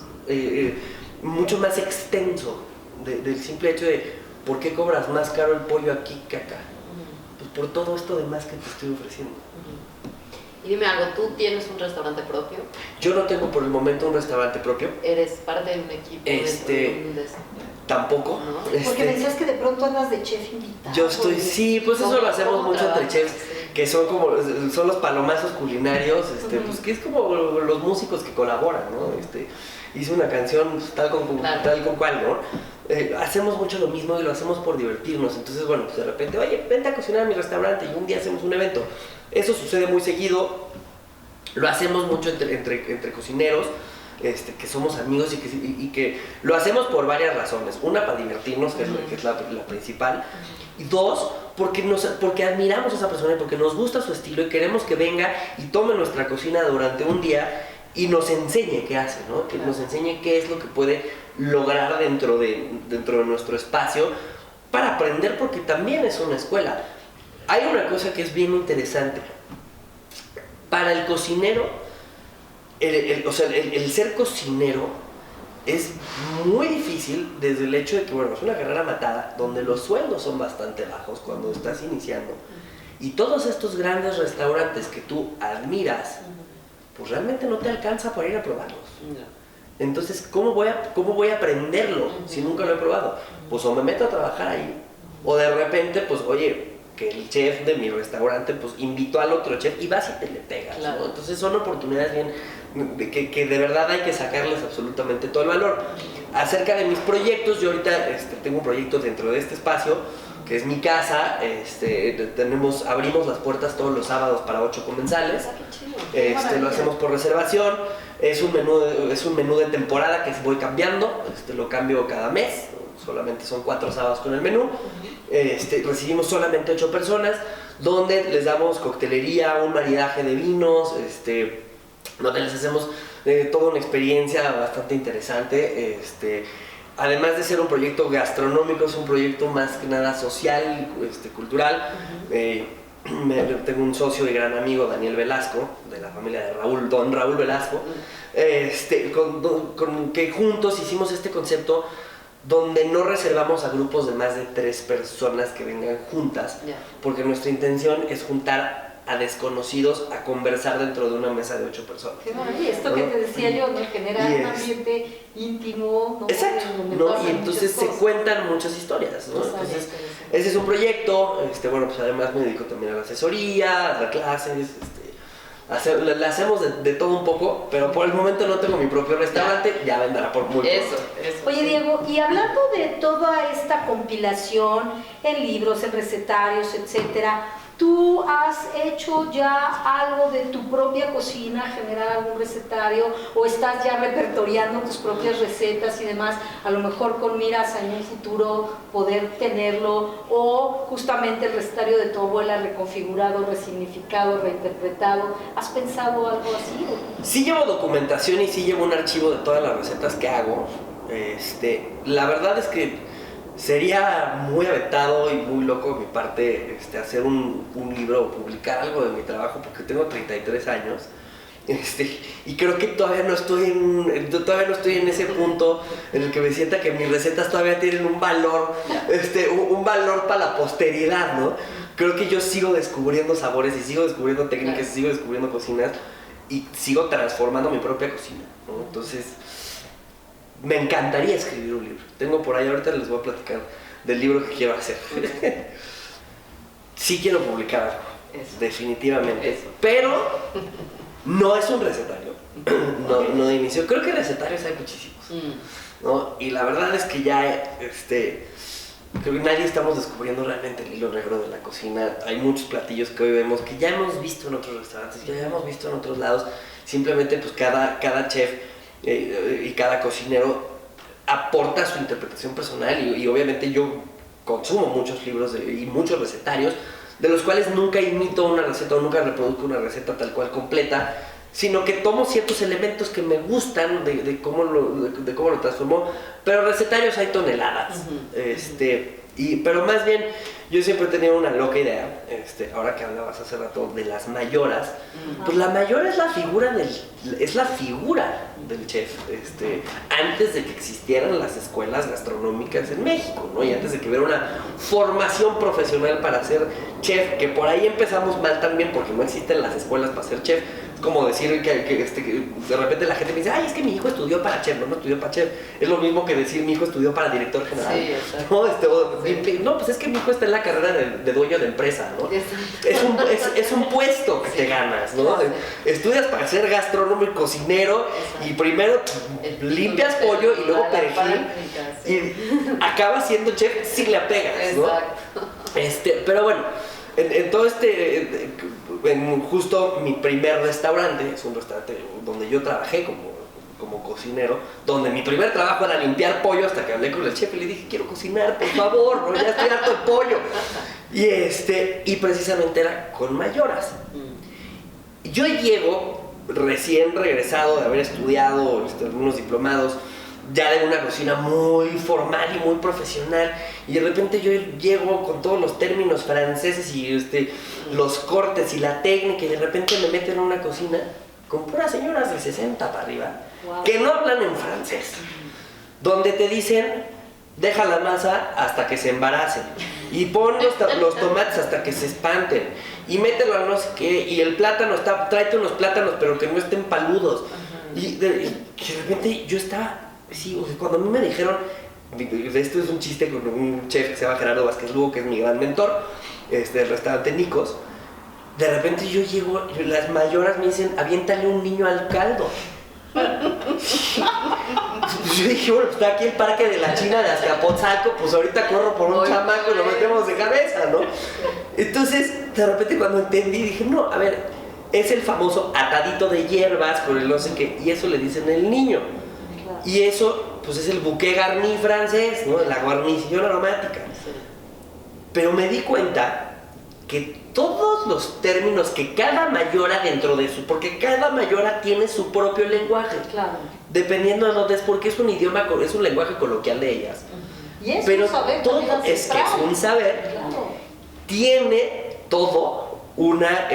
extenso del simple hecho de ¿por qué cobras más caro el pollo aquí que acá? Pues por todo esto demás que te estoy ofreciendo. Y dime algo, ¿tú tienes un restaurante propio? Yo no tengo por el momento un restaurante propio. ¿Eres parte de un equipo? Tampoco. ¿No? Porque decías que de pronto andas de chef invitado. Yo estoy, sí, pues eso lo hacemos mucho entre chefs, que son los palomazos culinarios, pues que es como los músicos que colaboran, ¿no? Hice una canción pues, tal con cual, ¿no? Hacemos mucho lo mismo y lo hacemos por divertirnos. Entonces, bueno, pues de repente, oye, vente a cocinar a mi restaurante y un día hacemos un evento. Eso sucede muy seguido, lo hacemos mucho entre cocineros, que somos amigos y que lo hacemos por varias razones. Una, para divertirnos, que es la principal. Y dos, porque admiramos a esa persona y porque nos gusta su estilo y queremos que venga y tome nuestra cocina durante un día y nos enseñe qué hace, ¿no? Que nos enseñe qué es lo que puede lograr dentro de nuestro espacio para aprender, porque también es una escuela. Hay una cosa que es bien interesante. Para el cocinero, el ser cocinero es muy difícil desde el hecho de que, bueno, es una carrera matada, donde los sueldos son bastante bajos cuando estás iniciando. Y todos estos grandes restaurantes que tú admiras, pues realmente no te alcanza para ir a probarlos. Entonces, ¿cómo voy a aprenderlo si nunca lo he probado? Pues o me meto a trabajar ahí, o de repente, pues, oye, que el chef de mi restaurante pues invitó al otro chef y vas y te le pegas, ¿no? Entonces son oportunidades que de verdad hay que sacarles absolutamente todo el valor. Acerca de mis proyectos, yo ahorita tengo un proyecto dentro de este espacio que es mi casa. Abrimos las puertas todos los sábados para 8 comensales. Lo hacemos por reservación. Es un menú de temporada que voy cambiando, lo cambio cada mes. Solamente son 4 sábados con el menú. Recibimos solamente 8 personas, donde les damos coctelería, un maridaje de vinos, donde les hacemos toda una experiencia bastante interesante. Además de ser un proyecto gastronómico, es un proyecto más que nada social, cultural. Tengo un socio y gran amigo, Daniel Velasco, de la familia de don Raúl Velasco, con que juntos hicimos este concepto donde no reservamos a grupos de más de 3 personas que vengan juntas, porque nuestra intención es juntar a desconocidos a conversar dentro de una mesa de 8 personas. Qué maravilla, esto que te decía yo, ¿no? Generar un ambiente íntimo, ¿no? Exacto, ¿no? Y entonces se cuentan muchas historias, ¿no? Entonces, ese es un proyecto. Bueno, pues además me dedico también a la asesoría, a dar clases, le hacemos de todo un poco, pero por el momento no tengo mi propio restaurante, ya vendrá por muy Eso. Oye, Diego, y hablando de toda esta compilación en libros, en recetarios, etcétera, ¿Tú has hecho ya algo de tu propia cocina, generar algún recetario, o estás ya repertoriando tus propias recetas y demás, a lo mejor con miras a en un futuro poder tenerlo, o justamente el recetario de tu abuela reconfigurado, resignificado, reinterpretado? ¿Has pensado algo así? Sí llevo documentación y sí llevo un archivo de todas las recetas que hago. La verdad es que sería muy aventado y muy loco de mi parte hacer un libro o publicar algo de mi trabajo, porque tengo 33 años y creo que todavía no estoy en ese punto en el que me sienta que mis recetas todavía tienen un valor, un valor para la posteridad, ¿no? Creo que yo sigo descubriendo sabores y sigo descubriendo técnicas y sigo descubriendo cocinas y sigo transformando mi propia cocina, ¿no? Entonces me encantaría escribir un libro. Tengo por ahí, ahorita les voy a platicar del libro que quiero hacer. Sí quiero publicar algo, definitivamente. Eso. Pero no es un recetario, no de inicio. Creo que recetarios hay muchísimos, ¿no? Y la verdad es que ya, creo que nadie estamos descubriendo realmente el hilo negro de la cocina. Hay muchos platillos que hoy vemos que ya hemos visto en otros restaurantes, que ya hemos visto en otros lados. Simplemente pues cada chef y cada cocinero aporta su interpretación personal y obviamente yo consumo muchos libros y muchos recetarios de los cuales nunca imito una receta o nunca reproduzco una receta tal cual completa, sino que tomo ciertos elementos que me gustan de cómo lo transformó, pero recetarios hay toneladas. Pero más bien yo siempre he tenido una loca idea, ahora que hablabas hace rato de las mayoras, pues la mayora es la figura del chef, antes de que existieran las escuelas gastronómicas en México, ¿no? Y antes de que hubiera una formación profesional para ser chef, que por ahí empezamos mal también porque no existen las escuelas para ser chef. Es como decir que de repente la gente me dice, ay, es que mi hijo estudió para chef, no estudió para chef. Es lo mismo que decir mi hijo estudió para director general. Sí, exacto. No, pues es que mi hijo está en la carrera de dueño de empresa, ¿no? Es un puesto que te ganas, ¿no? Estudias para ser gastrónomo y cocinero. Exacto. Y primero limpias pollo y luego perejil. Y acabas siendo chef si le apegas, ¿no? Exacto. Pero bueno, en todo justo mi primer restaurante, es un restaurante donde yo trabajé como cocinero, donde mi primer trabajo era limpiar pollo, hasta que hablé con el chef y le dije, quiero cocinar, por favor, ¿no? Ya estoy harto de pollo. Y precisamente era con mayoras. Yo llego recién regresado de haber estudiado algunos diplomados, ya de una cocina muy formal y muy profesional, y de repente yo llego con todos los términos franceses y los cortes y la técnica, y de repente me meten en una cocina con puras señoras de 60 para arriba, wow, que no hablan en francés, donde te dicen, deja la masa hasta que se embaracen, y pon los tomates hasta que se espanten, y mételo a no sé qué, y el plátano tráete unos plátanos pero que no estén paludos, y de repente yo estaba... Sí, o sea, cuando a mí me dijeron, esto es un chiste con un chef que se llama Gerardo Vázquez Lugo, que es mi gran mentor, del restaurante Nicos, de repente yo llego, las mayoras me dicen, aviéntale un niño al caldo. Yo dije, bueno, pues está aquí el parque de la China de Azcapotzalco, pues ahorita corro por un chamaco y lo metemos de cabeza, ¿no? Entonces, de repente cuando entendí, dije, no, a ver, es el famoso atadito de hierbas con el no sé qué, y eso le dicen el niño. Y eso, pues es el bouquet garni francés, ¿no? La guarnición aromática. Pero me di cuenta que todos los términos que cada mayora dentro de porque cada mayora tiene su propio lenguaje. Claro. Dependiendo de dónde es, porque es un idioma, es un lenguaje coloquial de ellas. Y es pero un saber todo es que es un saber. Claro. Tiene todo una,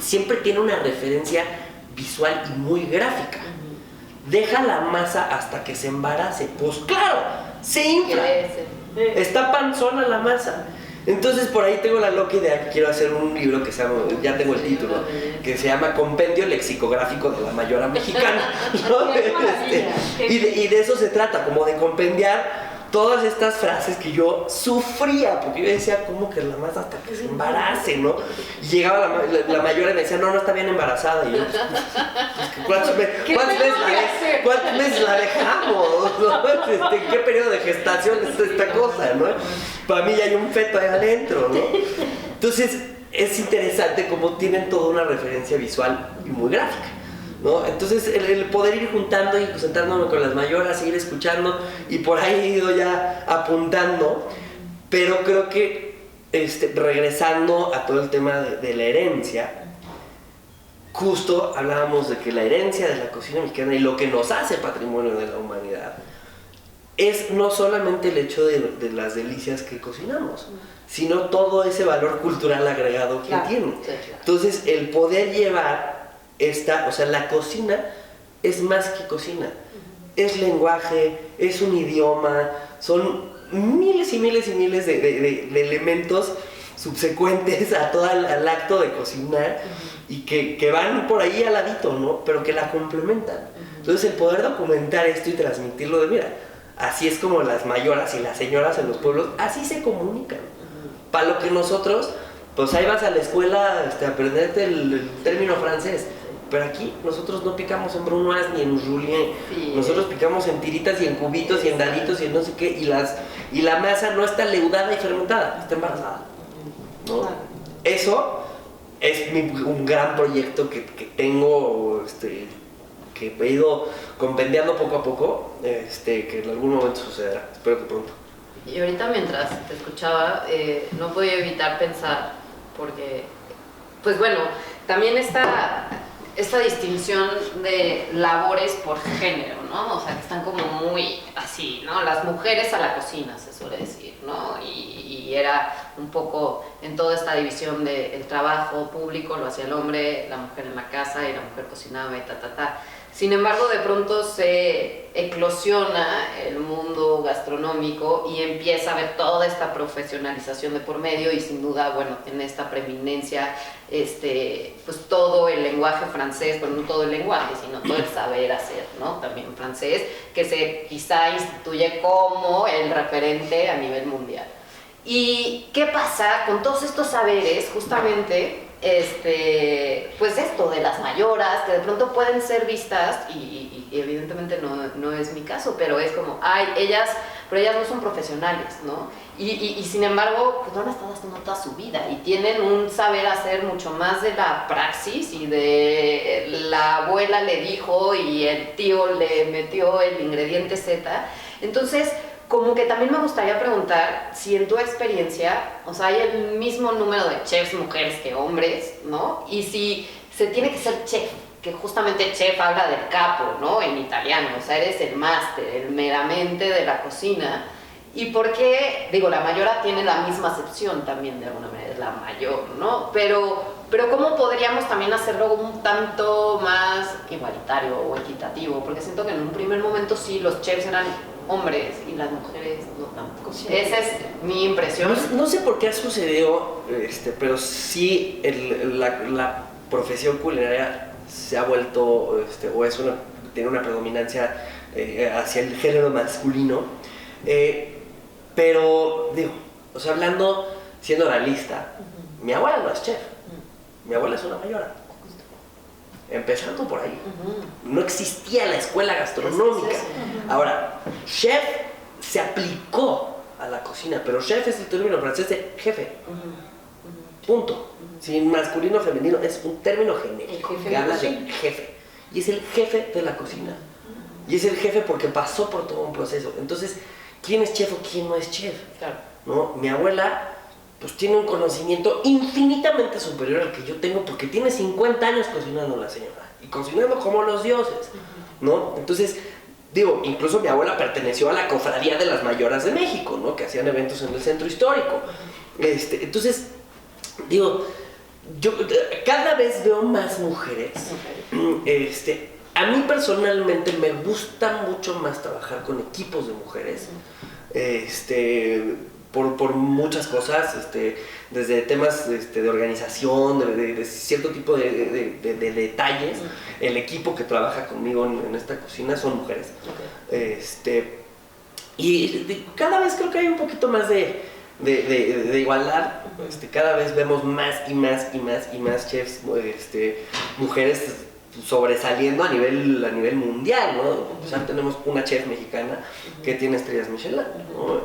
siempre tiene una referencia visual y muy gráfica. Deja la masa hasta que se embarace. Pues claro, se infla. Está panzona la masa. Entonces por ahí tengo la loca idea que quiero hacer un libro que se llama, ya tengo el título, que se llama Compendio Lexicográfico de la Mayora Mexicana, ¿no? Y de eso se trata, como de compendiar todas estas frases que yo sufría, porque yo decía, ¿cómo que la masa hasta que se embarace, no? Y llegaba la mayora y me decía, no está bien embarazada. Y yo, ¿cuántos meses la dejamos? ¿No? ¿En qué periodo de gestación es esta cosa, no? Para mí ya hay un feto ahí adentro, ¿no? Entonces es interesante cómo tienen toda una referencia visual y muy gráfica, ¿no? Entonces el poder ir juntando y sentándome con las mayoras, seguir escuchando, y por ahí he ido ya apuntando, pero creo que regresando a todo el tema de la herencia, justo hablábamos de que la herencia de la cocina mexicana y lo que nos hace patrimonio de la humanidad es no solamente el hecho de las delicias que cocinamos, sino todo ese valor cultural agregado que tiene. Sí, claro. Entonces, el poder llevar o sea, la cocina es más que cocina. Es lenguaje, es un idioma, son miles y miles y miles de elementos subsecuentes a todo al acto de cocinar y que van por ahí al ladito, ¿no? Pero que la complementan. Entonces, el poder documentar esto y transmitirlo de, mira, así es como las mayoras y las señoras en los pueblos, así se comunican. Para lo que nosotros, pues ahí vas a la escuela a aprenderte el término francés. Pero aquí nosotros no picamos en brunoise ni en julien. Sí. Nosotros picamos en tiritas y en cubitos y en daditos y en no sé qué. Y la masa no está leudada y fermentada, está embarazada, ¿no? Eso es un gran proyecto que tengo, que he ido compendiando poco a poco, que en algún momento sucederá. Espero que pronto. Y ahorita mientras te escuchaba, no podía evitar pensar, porque, pues bueno, también esta distinción de labores por género, ¿no? O sea, que están como muy así, ¿no? Las mujeres a la cocina, se suele decir, ¿no? Y era un poco en toda esta división del trabajo público, lo hacía el hombre, la mujer en la casa y la mujer cocinaba y ta. Sin embargo, de pronto se eclosiona el mundo gastronómico y empieza a haber toda esta profesionalización de por medio y sin duda, bueno, tiene esta preeminencia, pues todo el lenguaje francés, bueno, no todo el lenguaje, sino todo el saber hacer, ¿no? También francés, que se quizá instituye como el referente a nivel mundial. ¿Y qué pasa con todos estos saberes, justamente? Pues esto de las mayoras que de pronto pueden ser vistas y evidentemente no es mi caso, pero es como, ellas no son profesionales, ¿no? Y sin embargo, pues no han estado haciendo toda su vida y tienen un saber hacer mucho más de la praxis y de la abuela le dijo y el tío le metió el ingrediente Z. Entonces, como que también me gustaría preguntar si en tu experiencia, o sea, hay el mismo número de chefs mujeres que hombres, ¿no? Y si se tiene que ser chef, que justamente chef habla del capo, ¿no? En italiano, o sea, eres el máster, el meramente de la cocina. ¿Y por qué? Digo, la mayora tiene la misma acepción también, de alguna manera, es la mayor, ¿no? Pero ¿cómo podríamos también hacerlo un tanto más igualitario o equitativo? Porque siento que en un primer momento sí, los chefs eran hombres y las mujeres no tampoco. Sí. Esa es mi impresión. No sé por qué ha sucedido, pero sí la profesión culinaria se ha vuelto, o tiene una predominancia hacia el género masculino. Pero, digo, o sea, siendo realista, mi abuela no es chef, mi abuela es una mayora. Empezando por ahí. No existía la escuela gastronómica. Ahora, chef se aplicó a la cocina, pero chef es el término francés de jefe. Punto. Sin masculino o femenino, es un término genérico que habla de jefe. Y es el jefe de la cocina. Y es el jefe porque pasó por todo un proceso. Entonces, ¿quién es chef o quién no es chef? Claro. ¿No? Mi abuela pues tiene un conocimiento infinitamente superior al que yo tengo porque tiene 50 años cocinando la señora y cocinando como los dioses, ¿no? Entonces, digo, incluso mi abuela perteneció a la cofradía de las mayoras de México, ¿no? Que hacían eventos en el centro histórico. Entonces, digo, yo cada vez veo más mujeres. A mí personalmente me gusta mucho más trabajar con equipos de mujeres. Por muchas cosas, desde temas de organización, de cierto tipo de detalles. El equipo que trabaja conmigo en esta cocina son mujeres. Y cada vez creo que hay un poquito más de igualdad. Cada vez vemos más y más chefs, mujeres sobresaliendo a nivel mundial, ¿no? O sea, tenemos una chef mexicana que tiene estrellas Michelin, ¿no?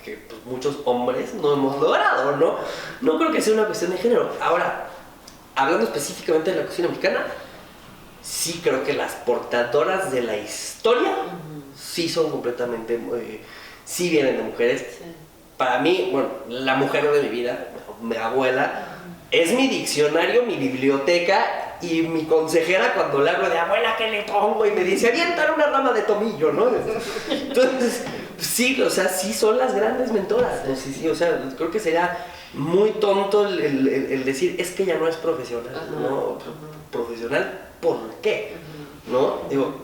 Que pues, muchos hombres no hemos logrado, ¿no? No creo que sea una cuestión de género. Ahora, hablando específicamente de la cocina mexicana, sí creo que las portadoras de la historia sí son completamente, sí vienen de mujeres. Sí. Para mí, bueno, la mujer de mi vida, mi abuela, es mi diccionario, mi biblioteca y mi consejera cuando le hablo de abuela, ¿qué le pongo? Y me dice, avientar una rama de tomillo, ¿no? Entonces, sí, o sea, sí son las grandes mentoras, ¿no? Sí, o sea, creo que sería muy tonto el decir, es que ella no es profesional, ¿no? Profesional, ¿por qué? ¿No? Digo,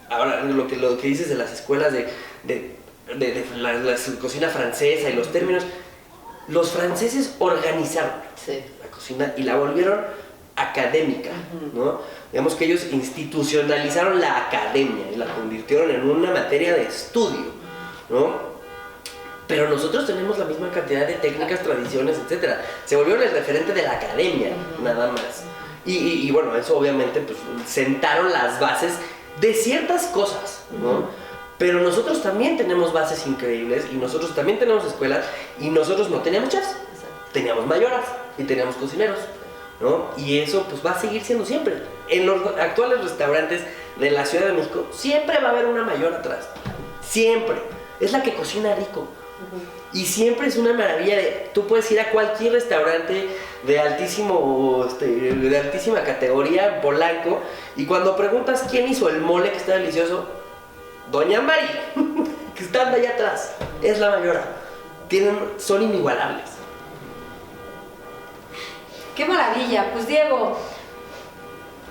ahora lo que dices de las escuelas de la cocina francesa y los términos, los franceses organizaron la cocina y la volvieron académica, ¿no? Digamos que ellos institucionalizaron la academia y la convirtieron en una materia de estudio, ¿no? Pero nosotros tenemos la misma cantidad de técnicas, tradiciones, etc. Se volvieron el referente de la academia, nada más. Y bueno, eso obviamente pues sentaron las bases de ciertas cosas, ¿no? Pero nosotros también tenemos bases increíbles y nosotros también tenemos escuelas y nosotros no teníamos chefs, teníamos mayoras y teníamos cocineros, ¿no? Y eso pues va a seguir siendo siempre. En los actuales restaurantes de la Ciudad de México siempre va a haber una mayor atrás, siempre. Es la que cocina rico. Y siempre es una maravilla tú puedes ir a cualquier restaurante de altísima categoría en Polanco y cuando preguntas quién hizo el mole que está delicioso, Doña Mari, que está allá atrás, es la mayora. Son inigualables. ¡Qué maravilla! Pues Diego,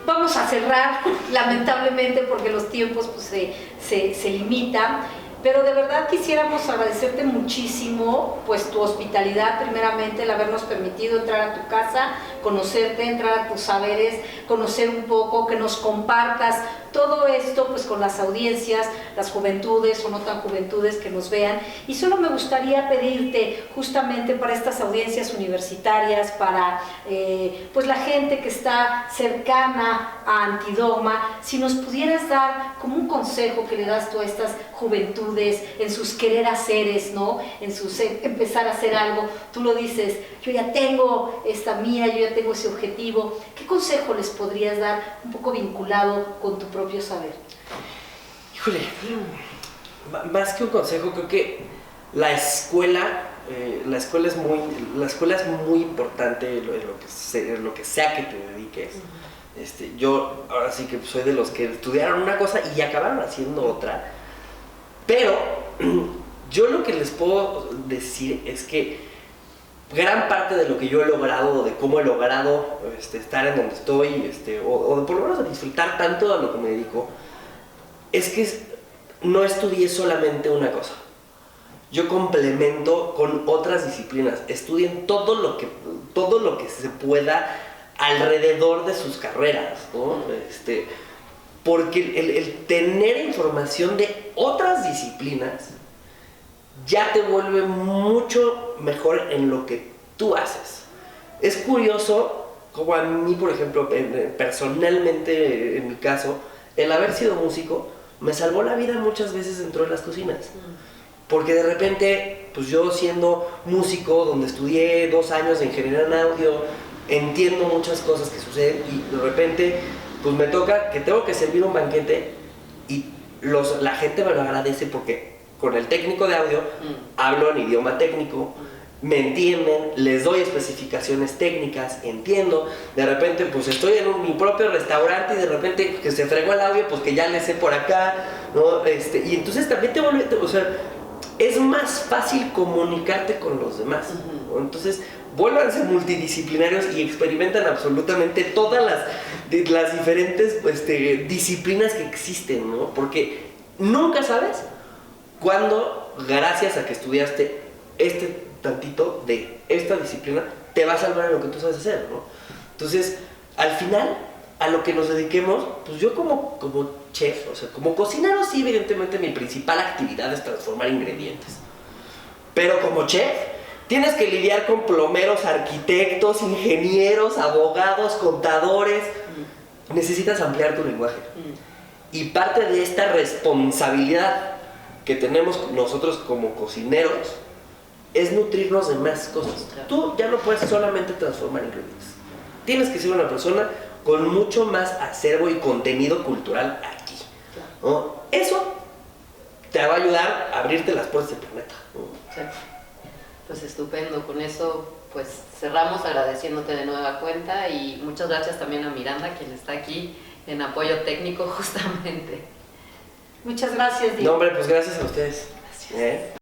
vamos a cerrar, lamentablemente, porque los tiempos pues, se limitan. Pero de verdad quisiéramos agradecerte muchísimo pues tu hospitalidad, primeramente el habernos permitido entrar a tu casa, conocerte, entrar a tus saberes, conocer un poco, que nos compartas todo esto pues con las audiencias, las juventudes o no tan juventudes que nos vean. Y solo me gustaría pedirte justamente para estas audiencias universitarias, para pues la gente que está cercana a Antidogma, si nos pudieras dar como un consejo que le das tú a estas juventudes en sus querer haceres, ¿no? En sus empezar a hacer algo. Tú lo dices, yo ya tengo esta mira, yo ya tengo ese objetivo. ¿Qué consejo les podrías dar un poco vinculado con tu propio saber? Híjole, más que un consejo, creo que la escuela es muy importante en lo que sea que te dediques. Yo ahora sí que soy de los que estudiaron una cosa y acabaron haciendo otra. Pero yo lo que les puedo decir es que gran parte de lo que yo he logrado, de cómo he logrado estar en donde estoy, o por lo menos de disfrutar tanto a lo que me dedico, es que no estudié solamente una cosa. Yo complemento con otras disciplinas. Estudien todo lo que se pueda alrededor de sus carreras, ¿no? Porque el tener información de otras disciplinas ya te vuelve mucho mejor en lo que tú haces. Es curioso como a mí, por ejemplo, personalmente, en mi caso, el haber sido músico me salvó la vida muchas veces dentro de las cocinas. Porque de repente, pues yo siendo músico, donde estudié 2 años de ingeniería en audio, entiendo muchas cosas que suceden y de repente pues me toca que tengo que servir un banquete y la gente me lo agradece porque con el técnico de audio hablo en idioma técnico, me entienden, les doy especificaciones técnicas, entiendo, de repente pues estoy en mi propio restaurante y de repente que se fregó el audio, pues que ya le sé por acá, ¿no? Y entonces también o sea, es más fácil comunicarte con los demás, ¿no? Entonces vuélvanse multidisciplinarios y experimentan absolutamente todas las diferentes disciplinas que existen, ¿no? Porque nunca sabes cuándo, gracias a que estudiaste tantito de esta disciplina, te va a salvar en lo que tú sabes hacer, ¿no? Entonces, al final, a lo que nos dediquemos, pues yo como chef, o sea, como cocinero, sí, evidentemente mi principal actividad es transformar ingredientes. Pero como chef, tienes que lidiar con plomeros, arquitectos, ingenieros, abogados, contadores. necesitas ampliar tu lenguaje. Y parte de esta responsabilidad que tenemos nosotros como cocineros es nutrirnos de más cosas. Tú ya no puedes solamente transformar ingredientes. Tienes que ser una persona con mucho más acervo y contenido cultural aquí, ¿no? Eso te va a ayudar a abrirte las puertas del planeta, ¿no? Sí. Pues estupendo, con eso pues cerramos agradeciéndote de nueva cuenta y muchas gracias también a Miranda, quien está aquí en apoyo técnico justamente. Muchas gracias, Diego. No, hombre, pues gracias a ustedes. Gracias.